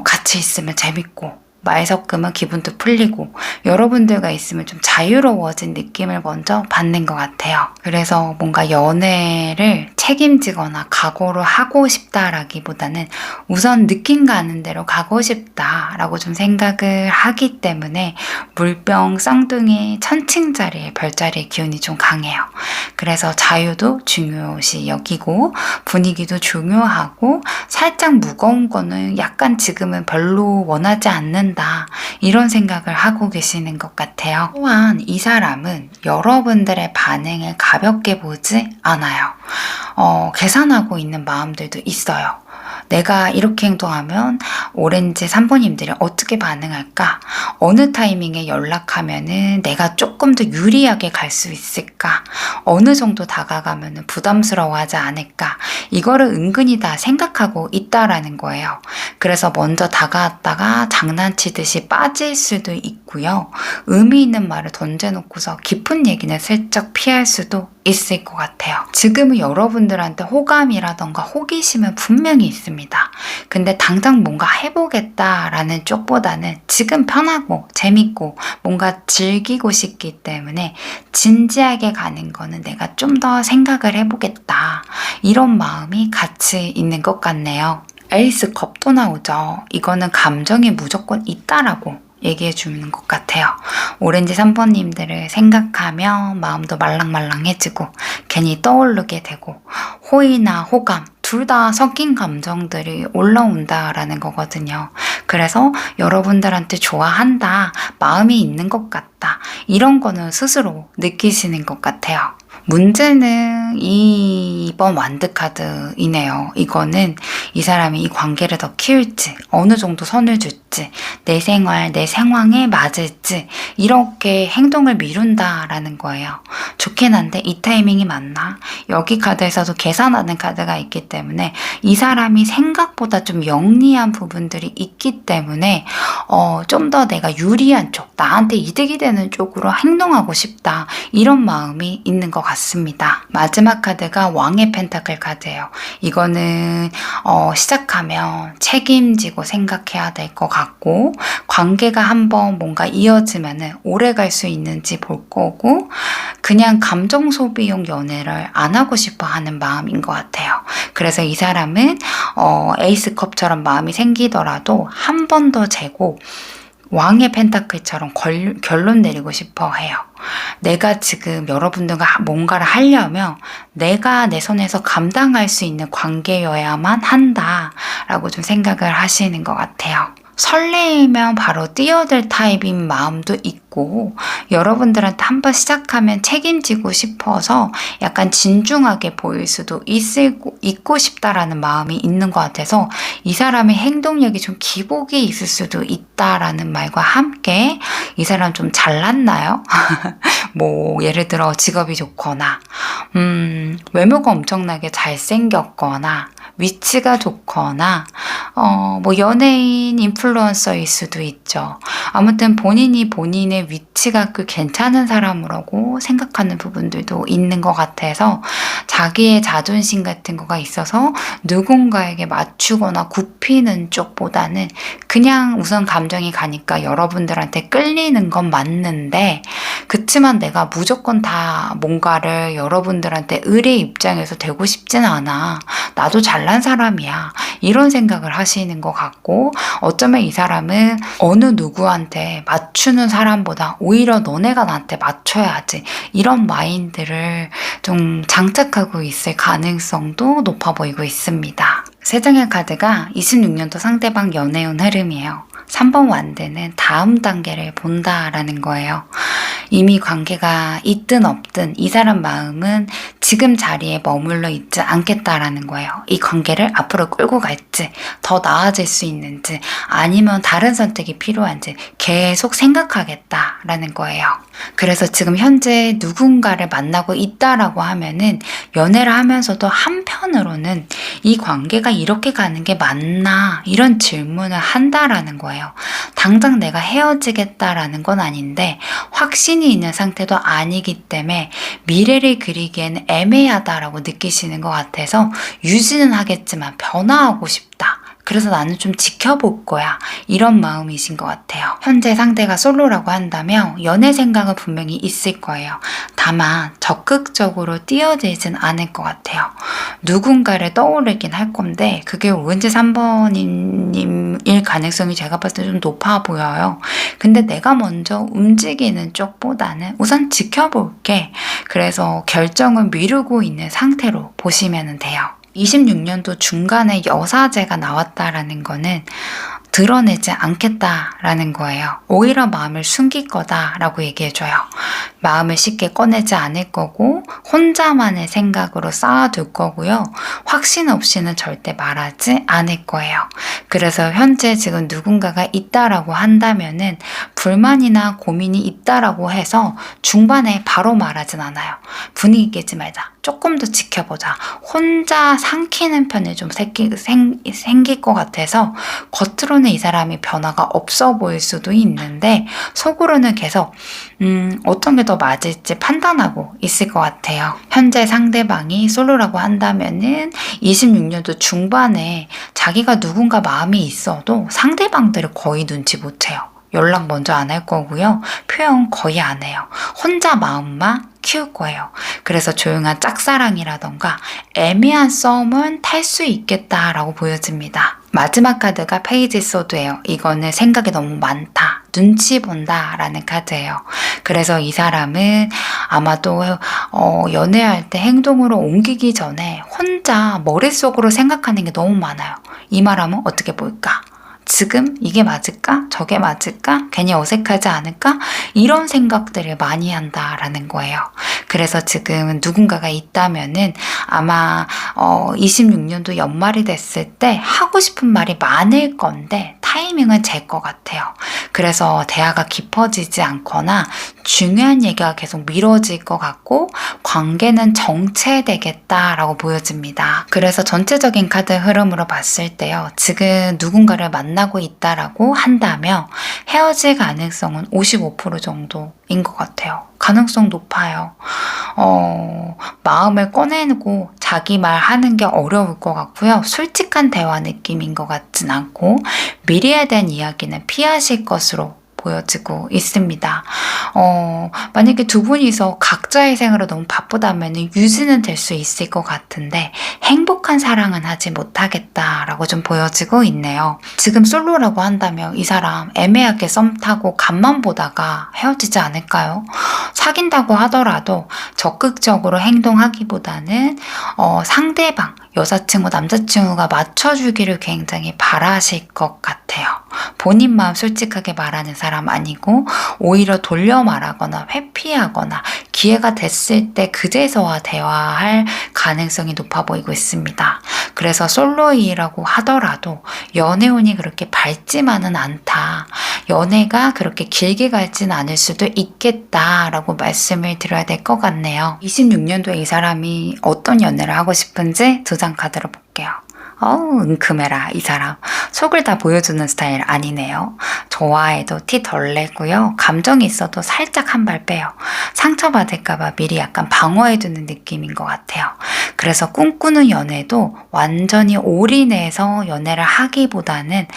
Speaker 2: 같이 있으면 재밌고 말 섞으면 기분도 풀리고 여러분들과 있으면 좀 자유로워진 느낌을 먼저 받는 것 같아요. 그래서 뭔가 연애를 책임지거나 각오를 하고 싶다라기보다는 우선 느낌 가는 대로 가고 싶다라고 좀 생각을 하기 때문에 물병 쌍둥이 천칭자리의 별자리의 기운이 좀 강해요. 그래서 자유도 중요시 여기고 분위기도 중요하고 살짝 무거운 거는 약간 지금은 별로 원하지 않는다 이런 생각을 하고 계시는 것 같아요. 또한 이 사람은 여러분들의 반응을 가볍게 보지 않아요. 계산하고 있는 마음들도 있어요. 내가 이렇게 행동하면 오렌지 3번님들이 어떻게 반응할까? 어느 타이밍에 연락하면은 내가 조금 더 유리하게 갈 수 있을까? 어느 정도 다가가면은 부담스러워하지 않을까? 이거를 은근히 다 생각하고 있다라는 거예요. 그래서 먼저 다가왔다가 장난치듯이 빠질 수도 있고요. 의미 있는 말을 던져놓고서 깊은 얘기는 슬쩍 피할 수도 있을 것 같아요. 지금은 여러분들한테 호감이라던가 호기심은 분명히 있습니다. 근데 당장 뭔가 해보겠다라는 쪽보다는 지금 편하고 재밌고 뭔가 즐기고 싶기 때문에 진지하게 가는 거는 내가 좀 더 생각을 해보겠다. 이런 마음이 같이 있는 것 같네요. 에이스 컵도 나오죠. 이거는 감정이 무조건 있다라고 얘기해 주는 것 같아요. 오렌지 3번님들을 생각하면 마음도 말랑말랑해지고 괜히 떠오르게 되고 호의나 호감 둘 다 섞인 감정들이 올라온다라는 거거든요. 그래서 여러분들한테 좋아한다, 마음이 있는 것 같다 이런 거는 스스로 느끼시는 것 같아요. 문제는 이번 완드카드이네요. 이거는 이 사람이 이 관계를 더 키울지, 어느 정도 선을 줄지, 내 생활, 내 상황에 맞을지 이렇게 행동을 미룬다라는 거예요. 좋긴 한데 이 타이밍이 맞나? 여기 카드에서도 계산하는 카드가 있기 때문에 이 사람이 생각보다 좀 영리한 부분들이 있기 때문에 좀 더 내가 유리한 쪽, 나한테 이득이 되는 쪽으로 행동하고 싶다 이런 마음이 있는 것 같습니다. 마지막 카드가 왕의 펜타클 카드예요. 이거는 시작하면 책임지고 생각해야 될 것 같고 관계가 한번 뭔가 이어지면 오래 갈 수 있는지 볼 거고 그냥 감정 소비용 연애를 안 하고 싶어 하는 마음인 것 같아요. 그래서 이 사람은 에이스컵처럼 마음이 생기더라도 한 번 더 재고 왕의 펜타클처럼 결론 내리고 싶어 해요. 내가 지금 여러분들과 뭔가를 하려면 내가 내 손에서 감당할 수 있는 관계여야만 한다라고 좀 생각을 하시는 것 같아요. 설레이면 바로 뛰어들 타입인 마음도 있고 여러분들한테 한번 시작하면 책임지고 싶어서 약간 진중하게 보일 수도 있고 싶다라는 마음이 있는 것 같아서 이 사람의 행동력이 좀 기복이 있을 수도 있다라는 말과 함께 이 사람 좀 잘났나요? 뭐 예를 들어 직업이 좋거나 외모가 엄청나게 잘생겼거나 위치가 좋거나 뭐 연예인 인플루언서일 수도 있죠. 아무튼 본인이 본인의 위치가 꽤 괜찮은 사람이라고 생각하는 부분들도 있는 것 같아서 자기의 자존심 같은 거가 있어서 누군가에게 맞추거나 굽히는 쪽보다는 그냥 우선 감정이 가니까 여러분들한테 끌리는 건 맞는데 그치만 내가 무조건 다 뭔가를 여러분들한테 의뢰 입장에서 되고 싶진 않아. 나도 잘난 사람이야. 이런 생각을 하시는 것 같고 어쩌면 이 사람은 어느 누구한테 맞추는 사람보다 오히려 너네가 나한테 맞춰야지 이런 마인드를 좀 장착하고 있을 가능성도 높아 보이고 있습니다. 세 장의 카드가 26년도 상대방 연애운 흐름이에요. 3번 완드는 다음 단계를 본다라는 거예요. 이미 관계가 있든 없든 이 사람 마음은 지금 자리에 머물러 있지 않겠다라는 거예요. 이 관계를 앞으로 끌고 갈지, 더 나아질 수 있는지, 아니면 다른 선택이 필요한지 계속 생각하겠다라는 거예요. 그래서 지금 현재 누군가를 만나고 있다라고 하면은 연애를 하면서도 한편으로는 이 관계가 이렇게 가는 게 맞나 이런 질문을 한다라는 거예요. 당장 내가 헤어지겠다라는 건 아닌데 확신이 있는 상태도 아니기 때문에 미래를 그리기에는 애매하다라고 느끼시는 것 같아서 유지는 하겠지만 변화하고 싶다. 그래서 나는 좀 지켜볼 거야. 이런 마음이신 것 같아요. 현재 상대가 솔로라고 한다면 연애 생각은 분명히 있을 거예요. 다만 적극적으로 뛰어들진 않을 것 같아요. 누군가를 떠오르긴 할 건데 그게 왠지 3번님일 가능성이 제가 봤을 때 좀 높아 보여요. 근데 내가 먼저 움직이는 쪽보다는 우선 지켜볼게. 그래서 결정을 미루고 있는 상태로 보시면 돼요. 26년도 중간에 여사제가 나왔다라는 거는 드러내지 않겠다라는 거예요. 오히려 마음을 숨길 거다라고 얘기해줘요. 마음을 쉽게 꺼내지 않을 거고 혼자만의 생각으로 쌓아둘 거고요. 확신 없이는 절대 말하지 않을 거예요. 그래서 현재 지금 누군가가 있다라고 한다면은 불만이나 고민이 있다라고 해서 중반에 바로 말하진 않아요. 분위기 깨지 말자. 조금 더 지켜보자. 혼자 삼키는 편이 좀 생길 것 같아서 겉으로는 이 사람이 변화가 없어 보일 수도 있는데 속으로는 계속 어떤 게 더 맞을지 판단하고 있을 것 같아요. 현재 상대방이 솔로라고 한다면은 26년도 중반에 자기가 누군가 마음이 있어도 상대방들을 거의 눈치 못 채요. 연락 먼저 안 할 거고요. 표현 거의 안 해요. 혼자 마음만 키울 거예요. 그래서 조용한 짝사랑이라던가 애매한 썸은 탈 수 있겠다라고 보여집니다. 마지막 카드가 페이지 소드예요. 이거는 생각이 너무 많다. 눈치 본다 라는 카드예요. 그래서 이 사람은 아마도 연애할 때 행동으로 옮기기 전에 혼자 머릿속으로 생각하는 게 너무 많아요. 이 말하면 어떻게 볼까? 지금 이게 맞을까? 저게 맞을까? 괜히 어색하지 않을까? 이런 생각들을 많이 한다라는 거예요. 그래서 지금 누군가가 있다면은 아마 26년도 연말이 됐을 때 하고 싶은 말이 많을 건데 타이밍은 제 것 같아요. 그래서 대화가 깊어지지 않거나 중요한 얘기가 계속 미뤄질 것 같고 관계는 정체되겠다라고 보여집니다. 그래서 전체적인 카드 흐름으로 봤을 때요. 지금 누군가를 만나고 있다라고 한다면 헤어질 가능성은 55% 정도인 것 같아요. 가능성 높아요. 마음을 꺼내고 자기 말 하는 게 어려울 것 같고요. 솔직한 대화 느낌인 것 같진 않고 미래에 대한 이야기는 피하실 것으로 보여지고 있습니다. 만약에 두 분이서 각자의 생활을 너무 바쁘다면 유지는 될 수 있을 것 같은데 행복한 사랑은 하지 못하겠다라고 좀 보여지고 있네요. 지금 솔로라고 한다면 이 사람 애매하게 썸 타고 간만 보다가 헤어지지 않을까요? 사귄다고 하더라도 적극적으로 행동하기보다는 상대방 여자친구, 남자친구가 맞춰주기를 굉장히 바라실 것 같아요. 본인 마음 솔직하게 말하는 사람 아니고 오히려 돌려 말하거나 회피하거나 기회가 됐을 때 그제서야 대화할 가능성이 높아 보이고 있습니다. 그래서 솔로이라고 하더라도 연애운이 그렇게 밝지만은 않다. 연애가 그렇게 길게 갈진 않을 수도 있겠다라고 말씀을 드려야 될 것 같네요. 26년도에 이 사람이 어떤 연애를 하고 싶은지 두 장 카드로 볼게요. 은큼해라. 이 사람 속을 다 보여주는 스타일 아니네요. 좋아해도 티 덜 내고요. 감정이 있어도 살짝 한 발 빼요. 상처받을까봐 미리 약간 방어해두는 느낌인 것 같아요. 그래서 꿈꾸는 연애도 완전히 올인해서 연애를 하기보다는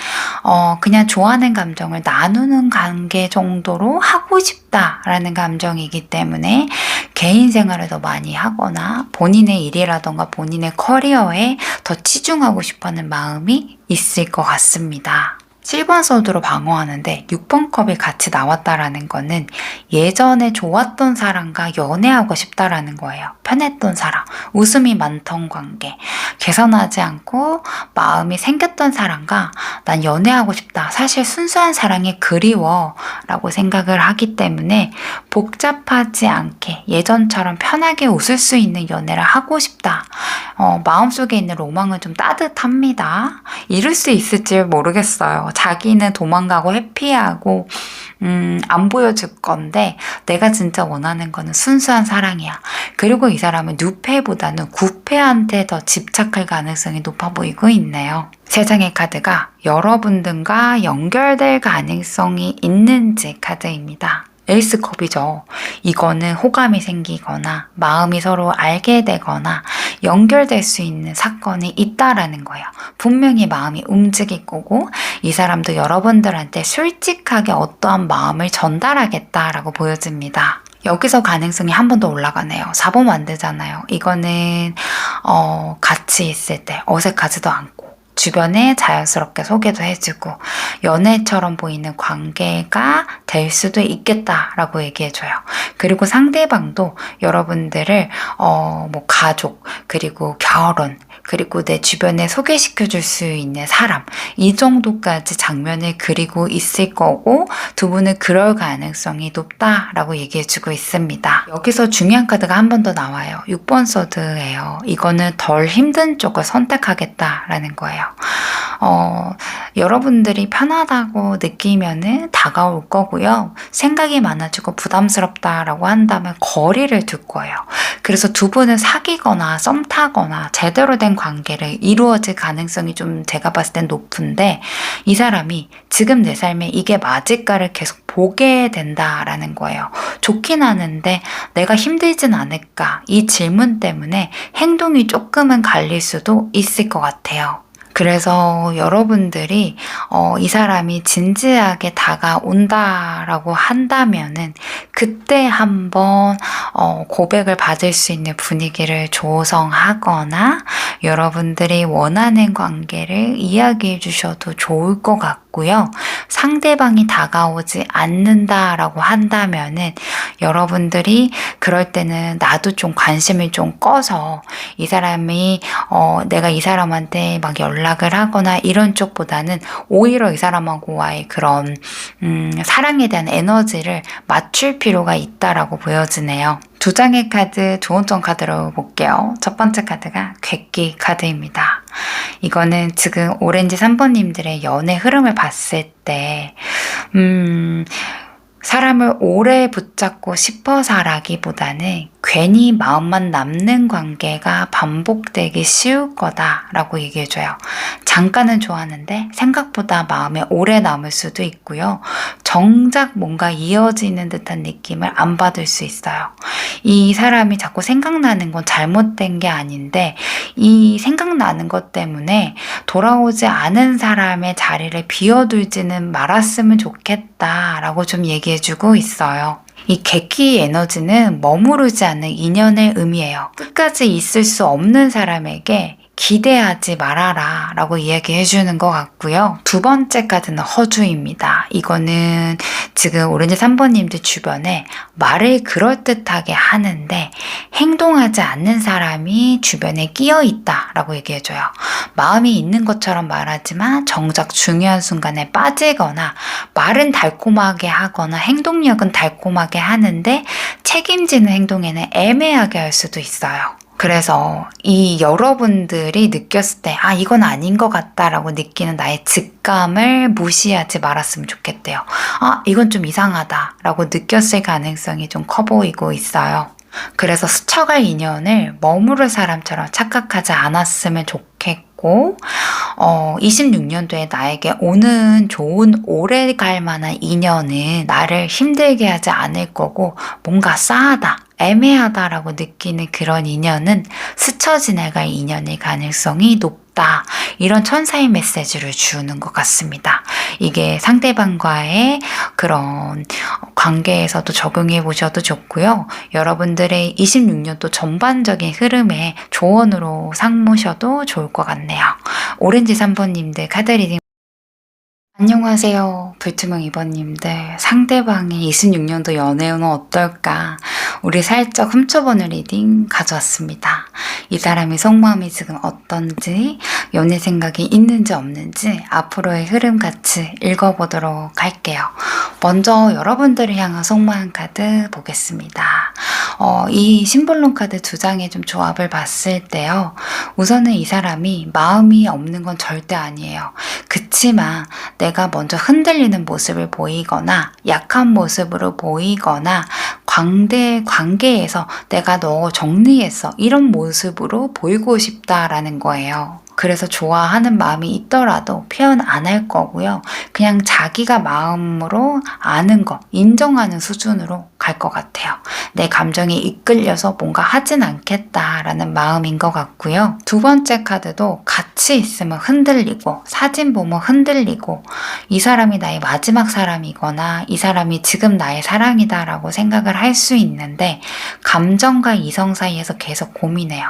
Speaker 2: 그냥 좋아하는 감정을 나누는 관계 정도로 하고 싶다라는 감정이기 때문에 개인 생활을 더 많이 하거나 본인의 일이라던가 본인의 커리어에 더 치중하고 싶어하는 마음이 있을 것 같습니다. 7번 소드로 방어하는데 6번 컵이 같이 나왔다라는 거는 예전에 좋았던 사람과 연애하고 싶다라는 거예요. 편했던 사람, 웃음이 많던 관계, 개선하지 않고 마음이 생겼던 사람과 난 연애하고 싶다. 사실 순수한 사랑이 그리워 라고 생각을 하기 때문에 복잡하지 않게 예전처럼 편하게 웃을 수 있는 연애를 하고 싶다. 마음속에 있는 로망은 좀 따뜻합니다. 이룰 수 있을지 모르겠어요. 자기는 도망가고 회피하고 안 보여줄 건데 내가 진짜 원하는 거는 순수한 사랑이야. 그리고 이 사람은 누페보다는 구페한테 더 집착할 가능성이 높아 보이고 있네요. 세 장의 카드가 여러분들과 연결될 가능성이 있는지 카드입니다. 에이스컵이죠. 이거는 호감이 생기거나 마음이 서로 알게 되거나 연결될 수 있는 사건이 있다라는 거예요. 분명히 마음이 움직일 거고 이 사람도 여러분들한테 솔직하게 어떠한 마음을 전달하겠다라고 보여집니다. 여기서 가능성이 한 번 더 올라가네요. 4번 안 되잖아요. 이거는 같이 있을 때 어색하지도 않고 주변에 자연스럽게 소개도 해주고 연애처럼 보이는 관계가 될 수도 있겠다라고 얘기해줘요. 그리고 상대방도 여러분들을 뭐 가족 그리고 결혼 그리고 내 주변에 소개시켜줄 수 있는 사람 이 정도까지 장면을 그리고 있을 거고 두 분은 그럴 가능성이 높다라고 얘기해주고 있습니다. 여기서 중요한 카드가 한 번 더 나와요. 6번 소드예요. 이거는 덜 힘든 쪽을 선택하겠다라는 거예요. 여러분들이 편하다고 느끼면은 다가올 거고요. 생각이 많아지고 부담스럽다라고 한다면 거리를 둘 거예요. 그래서 두 분은 사귀거나 썸 타거나 제대로 된 관계를 이루어질 가능성이 좀 제가 봤을 땐 높은데 이 사람이 지금 내 삶에 이게 맞을까를 계속 보게 된다라는 거예요. 좋긴 하는데 내가 힘들진 않을까 이 질문 때문에 행동이 조금은 갈릴 수도 있을 것 같아요. 그래서 여러분들이 이 사람이 진지하게 다가온다라고 한다면은 그때 한번 고백을 받을 수 있는 분위기를 조성하거나 여러분들이 원하는 관계를 이야기해 주셔도 좋을 것 같고요. 상대방이 다가오지 않는다라고 한다면은 여러분들이 그럴 때는 나도 좀 관심을 좀 꺼서 이 사람이 내가 이 사람한테 막 연락을 하거나 이런 쪽보다는 오히려 이 사람하고와의 그런 사랑에 대한 에너지를 맞출 필요가 있다라고 보여지네요. 두 장의 카드 조언점 카드로 볼게요. 첫 번째 카드가 객기 카드입니다. 이거는 지금 오렌지 3번님들의 연애 흐름을 봤을 때 사람을 오래 붙잡고 싶어서라기보다는 괜히 마음만 남는 관계가 반복되기 쉬울 거다라고 얘기해줘요. 잠깐은 좋아하는데 생각보다 마음에 오래 남을 수도 있고요. 정작 뭔가 이어지는 듯한 느낌을 안 받을 수 있어요. 이 사람이 자꾸 생각나는 건 잘못된 게 아닌데 이 생각나는 것 때문에 돌아오지 않은 사람의 자리를 비워두지는 말았으면 좋겠다라고 좀 얘기해주고 있어요. 이 객기 에너지는 머무르지 않는 인연의 의미예요. 끝까지 있을 수 없는 사람에게 기대하지 말아라 라고 이야기해 주는 것 같고요. 두 번째 카드는 허주입니다. 이거는 지금 오렌지 3번님들 주변에 말을 그럴듯하게 하는데 행동하지 않는 사람이 주변에 끼어 있다 라고 얘기해줘요. 마음이 있는 것처럼 말하지만 정작 중요한 순간에 빠지거나 말은 달콤하게 하거나 행동력은 달콤하게 하는데 책임지는 행동에는 애매하게 할 수도 있어요. 그래서 이 여러분들이 느꼈을 때 이건 아닌 것 같다라고 느끼는 나의 직감을 무시하지 말았으면 좋겠대요. 이건 좀 이상하다라고 느꼈을 가능성이 좀 커 보이고 있어요. 그래서 스쳐갈 인연을 머무를 사람처럼 착각하지 않았으면 좋겠고 26년도에 나에게 오는 좋은 오래 갈 만한 인연은 나를 힘들게 하지 않을 거고 뭔가 싸하다 애매하다라고 느끼는 그런 인연은 스쳐 지나갈 인연일 가능성이 높다. 이런 천사의 메시지를 주는 것 같습니다. 이게 상대방과의 그런 관계에서도 적용해 보셔도 좋고요. 여러분들의 26년도 전반적인 흐름에 조언으로 삼으셔도 좋을 것 같네요. 오렌지 3번님들 카드 리딩 안녕하세요. 불투명 2번님들 상대방의 26년도 연애운은 어떨까? 우리 살짝 훔쳐보는 리딩 가져왔습니다. 이 사람의 속마음이 지금 어떤지 연애 생각이 있는지 없는지 앞으로의 흐름 같이 읽어보도록 할게요. 먼저 여러분들을 향한 속마음 카드 보겠습니다. 이 심볼론 카드 두 장의 좀 조합을 봤을 때요. 우선은 이 사람이 마음이 없는 건 절대 아니에요. 그치만 내가 먼저 흔들리는 모습을 보이거나 약한 모습으로 보이거나 관계에서 내가 너 정리했어 이런 모습으로 보이고 싶다라는 거예요. 그래서 좋아하는 마음이 있더라도 표현 안 할 거고요. 그냥 자기가 마음으로 아는 거, 인정하는 수준으로 갈 것 같아요. 내 감정이 이끌려서 뭔가 하진 않겠다라는 마음인 것 같고요. 두 번째 카드도 같이 있으면 흔들리고 사진 보면 흔들리고 이 사람이 나의 마지막 사람이거나 이 사람이 지금 나의 사랑이다라고 생각을 할 수 있는데 감정과 이성 사이에서 계속 고민해요.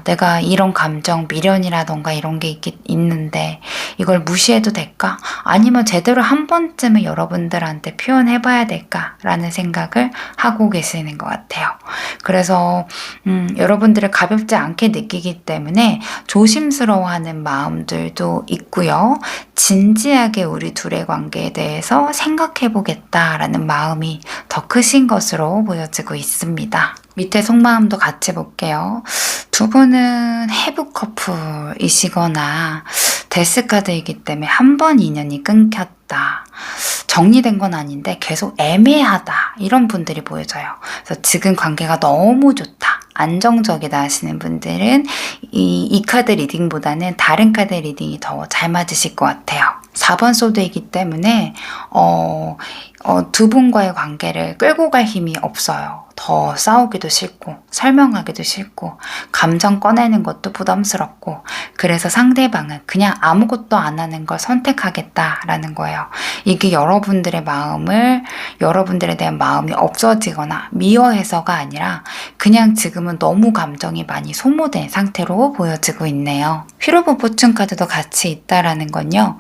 Speaker 2: 내가 이런 감정, 미련이라던가 이런 게 있는데 이걸 무시해도 될까? 아니면 제대로 한 번쯤은 여러분들한테 표현해봐야 될까라는 생각을 하고 계시는 것 같아요. 그래서 여러분들을 가볍지 않게 느끼기 때문에 조심스러워하는 마음들도 있고요. 진지하게 우리 둘의 관계에 대해서 생각해보겠다라는 마음이 더 크신 것으로 보여지고 있습니다. 밑에 속마음도 같이 볼게요. 두 분은 해부 커플이시거나 데스카드이기 때문에 한 번 인연이 끊겼다. 정리된 건 아닌데 계속 애매하다. 이런 분들이 보여져요. 그래서 지금 관계가 너무 좋다. 안정적이다 하시는 분들은 이 카드 리딩보다는 다른 카드 리딩이 더 잘 맞으실 것 같아요. 4번 소드이기 때문에 두 분과의 관계를 끌고 갈 힘이 없어요. 더 싸우기도 싫고 설명하기도 싫고 감정 꺼내는 것도 부담스럽고 그래서 상대방은 그냥 아무것도 안 하는 걸 선택하겠다라는 거예요. 이게 여러분들에 대한 마음이 없어지거나 미워해서가 아니라 그냥 지금은 너무 감정이 많이 소모된 상태로 보여지고 있네요. 휠 오브 포춘 카드도 같이 있다라는 건요.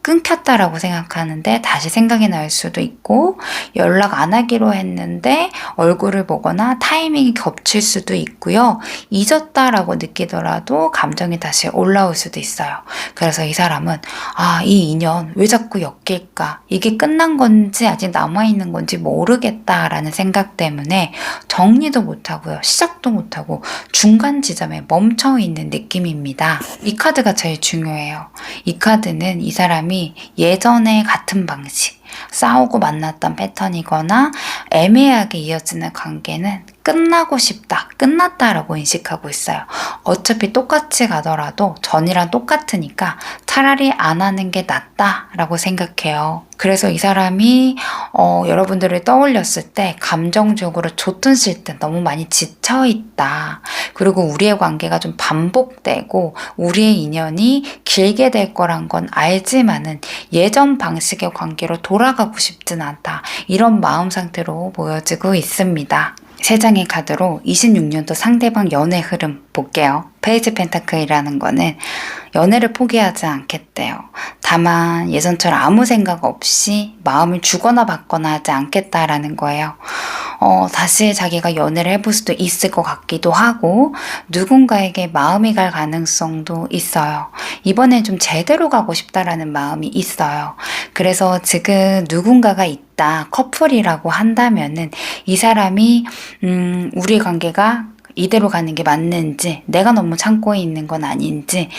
Speaker 2: 끊겼다라고 생각하는데 다시 생각이 날 수도 있고 연락 안 하기로 했는데 얼굴을 보거나 타이밍이 겹칠 수도 있고요. 잊었다라고 느끼더라도 감정이 다시 올라올 수도 있어요. 그래서 이 사람은 이 인연 왜 자꾸 엮일까? 이게 끝난 건지 아직 남아있는 건지 모르겠다라는 생각 때문에 정리도 못하고요. 시작도 못하고 중간 지점에 멈춰있는 느낌입니다. 이 카드가 제일 중요해요. 이 카드는 이 사람이 예전에 같은 방식 싸우고 만났던 패턴이거나 애매하게 이어지는 관계는 끝나고 싶다, 끝났다라고 인식하고 있어요. 어차피 똑같이 가더라도 전이랑 똑같으니까 차라리 안 하는 게 낫다라고 생각해요. 그래서 이 사람이 여러분들을 떠올렸을 때 감정적으로 좋든 싫든 너무 많이 지쳐있다. 그리고 우리의 관계가 좀 반복되고 우리의 인연이 길게 될 거란 건 알지만은 예전 방식의 관계로 돌아가고 싶진 않다. 이런 마음 상태로 보여지고 있습니다. 세 장의 카드로 26년도 상대방 연애 흐름 볼게요. 페이지 펜타클이라는 거는 연애를 포기하지 않겠대요. 다만 예전처럼 아무 생각 없이 마음을 주거나 받거나 하지 않겠다라는 거예요. 다시 자기가 연애를 해볼 수도 있을 것 같기도 하고 누군가에게 마음이 갈 가능성도 있어요. 이번엔 좀 제대로 가고 싶다라는 마음이 있어요. 그래서 지금 누군가가 있다, 커플이라고 한다면은 이 사람이 우리 관계가 이대로 가는 게 맞는지, 내가 너무 참고 있는 건 아닌지,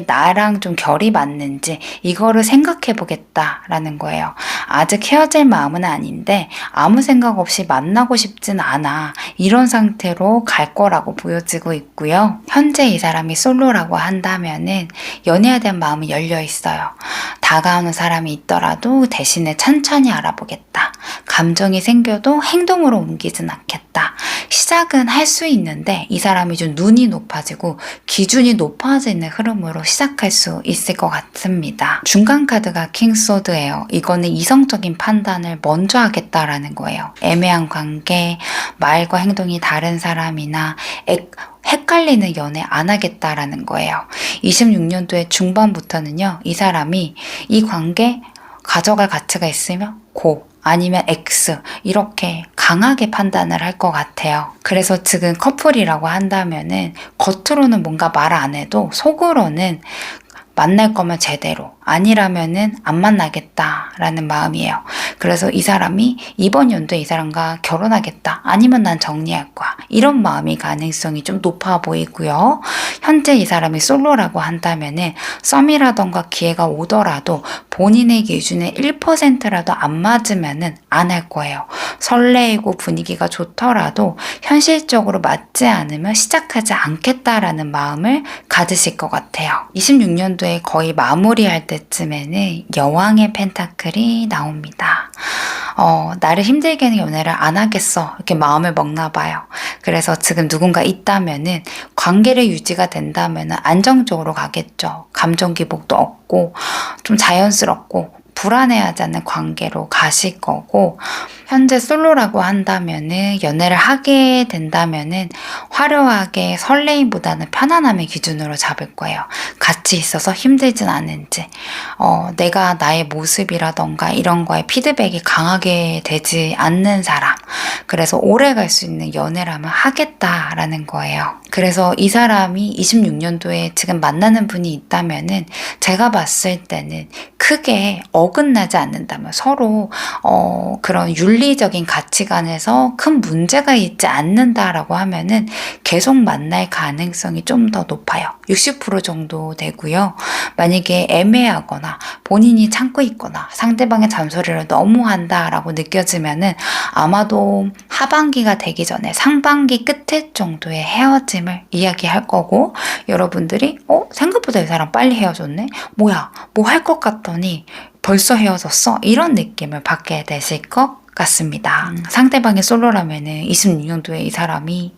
Speaker 2: 나랑 좀 결이 맞는지 이거를 생각해 보겠다라는 거예요. 아직 헤어질 마음은 아닌데 아무 생각 없이 만나고 싶진 않아. 이런 상태로 갈 거라고 보여지고 있고요. 현재 이 사람이 솔로라고 한다면은 연애에 대한 마음은 열려 있어요. 다가오는 사람이 있더라도 대신에 천천히 알아보겠다. 감정이 생겨도 행동으로 옮기진 않겠다. 시작은 할 수 있는데 이 사람이 좀 눈이 높아지고 기준이 높아지는 흐름으로 시작할 수 있을 것 같습니다. 중간 카드가 킹소드예요. 이거는 이성적인 판단을 먼저 하겠다라는 거예요. 애매한 관계, 말과 행동이 다른 사람이나 헷갈리는 연애 안 하겠다라는 거예요. 26년도의 중반부터는요, 이 사람이 이 관계 가져갈 가치가 있으면 고, 아니면 X 이렇게 강하게 판단을 할 것 같아요. 그래서 지금 커플이라고 한다면은 겉으로는 뭔가 말 안 해도 속으로는 만날 거면 제대로, 아니라면은 안 만나겠다라는 마음이에요. 그래서 이 사람이 이번 연도에 이 사람과 결혼하겠다, 아니면 난 정리할 거야, 이런 마음이 가능성이 좀 높아 보이고요. 현재 이 사람이 솔로라고 한다면은 썸이라던가 기회가 오더라도 본인의 기준에 1%라도 안 맞으면은 안 할 거예요. 설레이고 분위기가 좋더라도 현실적으로 맞지 않으면 시작하지 않겠다라는 마음을 가지실 것 같아요. 26년도에 거의 마무리할 때쯤에는 여왕의 펜타클이 나옵니다. 나를 힘들게는 연애를 안 하겠어. 이렇게 마음을 먹나 봐요. 그래서 지금 누군가 있다면은 관계를 유지가 된다면은 안정적으로 가겠죠. 감정 기복도 없고 좀 자연스럽고 불안해하지 않는 관계로 가실 거고, 현재 솔로라고 한다면은 연애를 하게 된다면은 화려하게 설레임보다는 편안함의 기준으로 잡을 거예요. 같이 있어서 힘들진 않은지, 내가 나의 모습이라던가 이런 거에 피드백이 강하게 되지 않는 사람, 그래서 오래 갈 수 있는 연애라면 하겠다라는 거예요. 그래서 이 사람이 26년도에 지금 만나는 분이 있다면은 제가 봤을 때는 크게 어긋나지 않는다면, 서로 그런 윤리적인 가치관에서 큰 문제가 있지 않는다라고 하면은 계속 만날 가능성이 좀 더 높아요. 60% 정도 되고요. 만약에 애매하거나 본인이 참고 있거나 상대방의 잔소리를 너무 한다라고 느껴지면은 아마도 하반기가 되기 전에 상반기 끝에 정도의 헤어짐을 이야기할 거고, 여러분들이 생각보다 이 사람 빨리 헤어졌네? 뭐야, 뭐 할 것 같더니 벌써 헤어졌어? 이런 느낌을 받게 되실 것 같습니다. 상대방이 솔로라면은 26년도에 이 사람이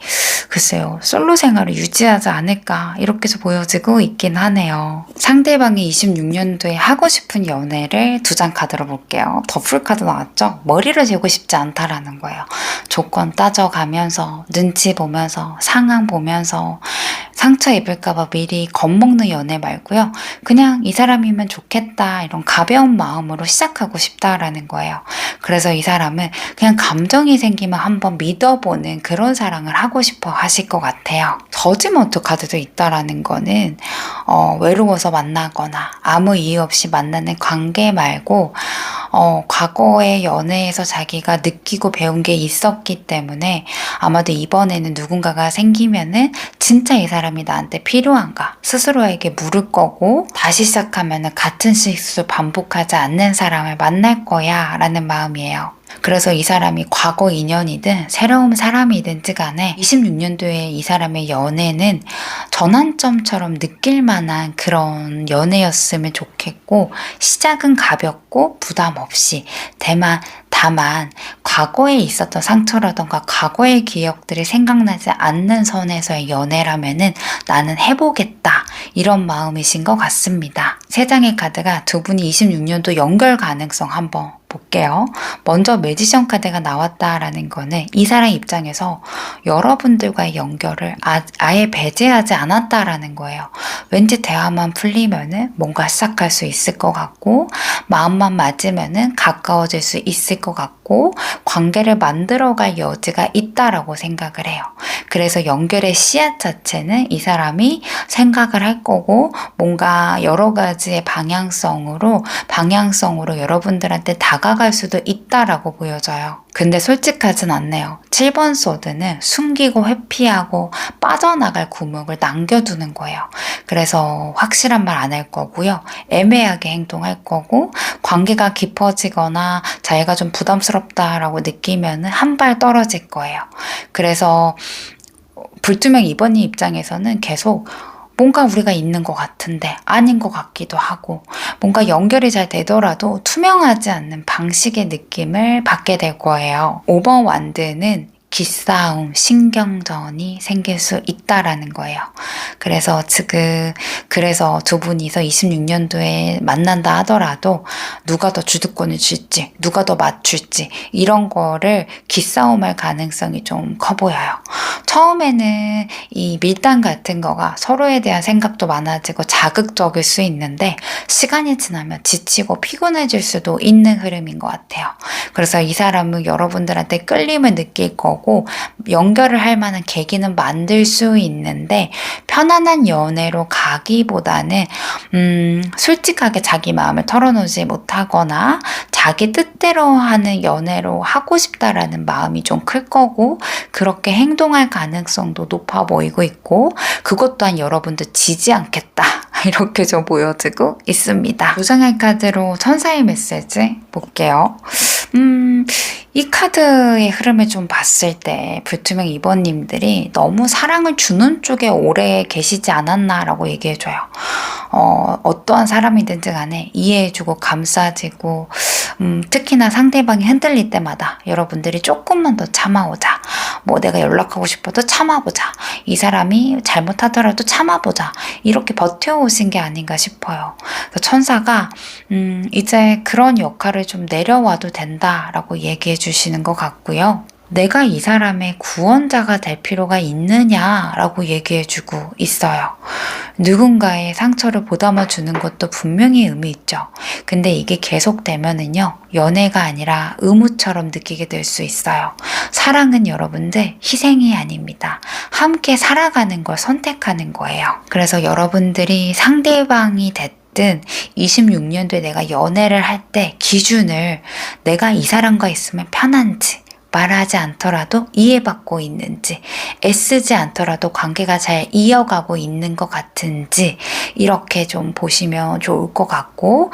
Speaker 2: 글쎄요, 솔로 생활을 유지하지 않을까 이렇게 보여지고 있긴 하네요. 상대방이 26년도에 하고 싶은 연애를 두 장 카드로 볼게요. 더풀 카드 나왔죠? 머리를 재고 싶지 않다라는 거예요. 조건 따져가면서, 눈치 보면서, 상황 보면서, 상처 입을까봐 미리 겁먹는 연애 말고요. 그냥 이 사람이면 좋겠다, 이런 가벼운 마음으로 시작하고 싶다라는 거예요. 그래서 이 사람은 그냥 감정이 생기면 한번 믿어보는 그런 사랑을 하고 싶어 하실 것 같아요. 저지먼트 카드도 있다라는 거는 외로워서 만나거나 아무 이유 없이 만나는 관계 말고 과거의 연애에서 자기가 느끼고 배운 게 있었기 때문에 아마도 이번에는 누군가가 생기면은 진짜 이 사람이 나한테 필요한가 스스로에게 물을 거고, 다시 시작하면은 같은 실수 반복하지 않는 사람을 만날 거야 라는 마음이에요. 그래서 이 사람이 과거 인연이든 새로운 사람이든지 간에 26년도에 이 사람의 연애는 전환점처럼 느낄 만한 그런 연애였으면 좋겠고, 시작은 가볍고 부담 없이, 다만 과거에 있었던 상처라던가 과거의 기억들이 생각나지 않는 선에서의 연애라면은 나는 해보겠다, 이런 마음이신 것 같습니다. 세 장의 카드가 두 분이 26년도 연결 가능성 한번 볼게요. 먼저 매지션 카드가 나왔다라는 거는 이 사람 입장에서 여러분들과의 연결을 아예 배제하지 않았다라는 거예요. 왠지 대화만 풀리면은 뭔가 시작할 수 있을 것 같고, 마음만 맞으면은 가까워질 수 있을 것 같고, 관계를 만들어갈 여지가 있다라고 생각을 해요. 그래서 연결의 씨앗 자체는 이 사람이 생각을 할 거고, 뭔가 여러 가지의 방향성으로 여러분들한테 다가갈 수도 있다라고 보여져요. 근데 솔직하진 않네요. 7번 소드는 숨기고 회피하고 빠져나갈 구멍을 남겨두는 거예요. 그래서 확실한 말 안 할 거고요. 애매하게 행동할 거고, 관계가 깊어지거나 자기가 좀 부담스럽다라고 느끼면 한 발 떨어질 거예요. 그래서 불투명 2번님 입장에서는 계속 뭔가 우리가 있는 것 같은데 아닌 것 같기도 하고, 뭔가 연결이 잘 되더라도 투명하지 않는 방식의 느낌을 받게 될 거예요. 5번 완드는 기싸움, 신경전이 생길 수 있다라는 거예요. 그래서 두 분이서 26년도에 만난다 하더라도 누가 더 주도권을 줄지, 누가 더 맞출지, 이런 거를 기싸움할 가능성이 좀 커 보여요. 처음에는 이 밀당 같은 거가 서로에 대한 생각도 많아지고 자극적일 수 있는데, 시간이 지나면 지치고 피곤해질 수도 있는 흐름인 것 같아요. 그래서 이 사람은 여러분들한테 끌림을 느낄 거고, 연결을 할 만한 계기는 만들 수 있는데, 편안한 연애로 가기보다는 솔직하게 자기 마음을 털어놓지 못하거나 자기 뜻대로 하는 연애로 하고 싶다라는 마음이 좀 클 거고, 그렇게 행동할 가능성도 높아 보이고 있고, 그것 또한 여러분들 지지 않겠다, 이렇게 좀 보여지고 있습니다. 무장의 카드로 천사의 메시지 볼게요. 이 카드의 흐름을 좀 봤을 때 불투명 2번님들이 너무 사랑을 주는 쪽에 오래 계시지 않았나라고 얘기해줘요. 어떠한 사람이든지 간에 이해해주고 감싸지고 특히나 상대방이 흔들릴 때마다 여러분들이 조금만 더 참아오자. 뭐 내가 연락하고 싶어도 참아보자. 이 사람이 잘못하더라도 참아보자. 이렇게 버텨오신 게 아닌가 싶어요. 그래서 천사가 이제 그런 역할을 좀 내려와도 된다라고 얘기해 주시는 것 같고요. 내가 이 사람의 구원자가 될 필요가 있느냐라고 얘기해주고 있어요. 누군가의 상처를 보담아 주는 것도 분명히 의미 있죠. 근데 이게 계속되면은요, 연애가 아니라 의무처럼 느끼게 될 수 있어요. 사랑은 여러분들 희생이 아닙니다. 함께 살아가는 걸 선택하는 거예요. 그래서 여러분들이 상대방이 됐든 26년도에 내가 연애를 할 때 기준을 내가 이 사람과 있으면 편한지, 말하지 않더라도 이해받고 있는지, 애쓰지 않더라도 관계가 잘 이어가고 있는 것 같은지 이렇게 좀 보시면 좋을 것 같고,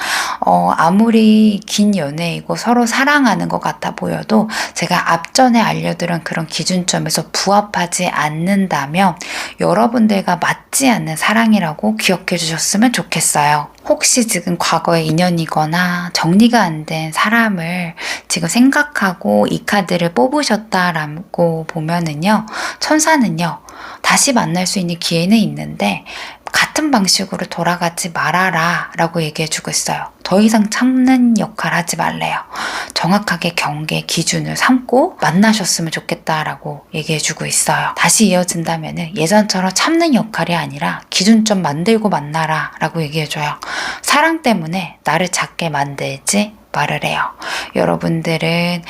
Speaker 2: 아무리 긴 연애이고 서로 사랑하는 것 같아 보여도 제가 앞전에 알려드린 그런 기준점에서 부합하지 않는다면 여러분들과 맞지 않는 사랑이라고 기억해 주셨으면 좋겠어요. 혹시 지금 과거의 인연이거나 정리가 안 된 사람을 지금 생각하고 이 카드를 뽑으셨다라고 보면은요, 천사는요, 다시 만날 수 있는 기회는 있는데 같은 방식으로 돌아가지 말아라 라고 얘기해주고 있어요. 더 이상 참는 역할 하지 말래요. 정확하게 경계 기준을 삼고 만나셨으면 좋겠다라고 얘기해주고 있어요. 다시 이어진다면 예전처럼 참는 역할이 아니라 기준점 만들고 만나라 라고 얘기해줘요. 사랑 때문에 나를 작게 만들지 말을 해요. 여러분들은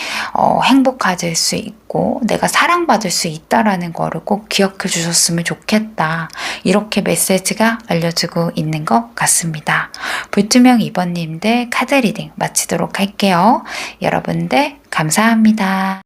Speaker 2: 행복해질 수 있고 내가 사랑받을 수 있다라는 거를 꼭 기억해 주셨으면 좋겠다. 이렇게 메시지가 알려주고 있는 것 같습니다. 불투명 2번님들 카드 리딩 마치도록 할게요. 여러분들 감사합니다.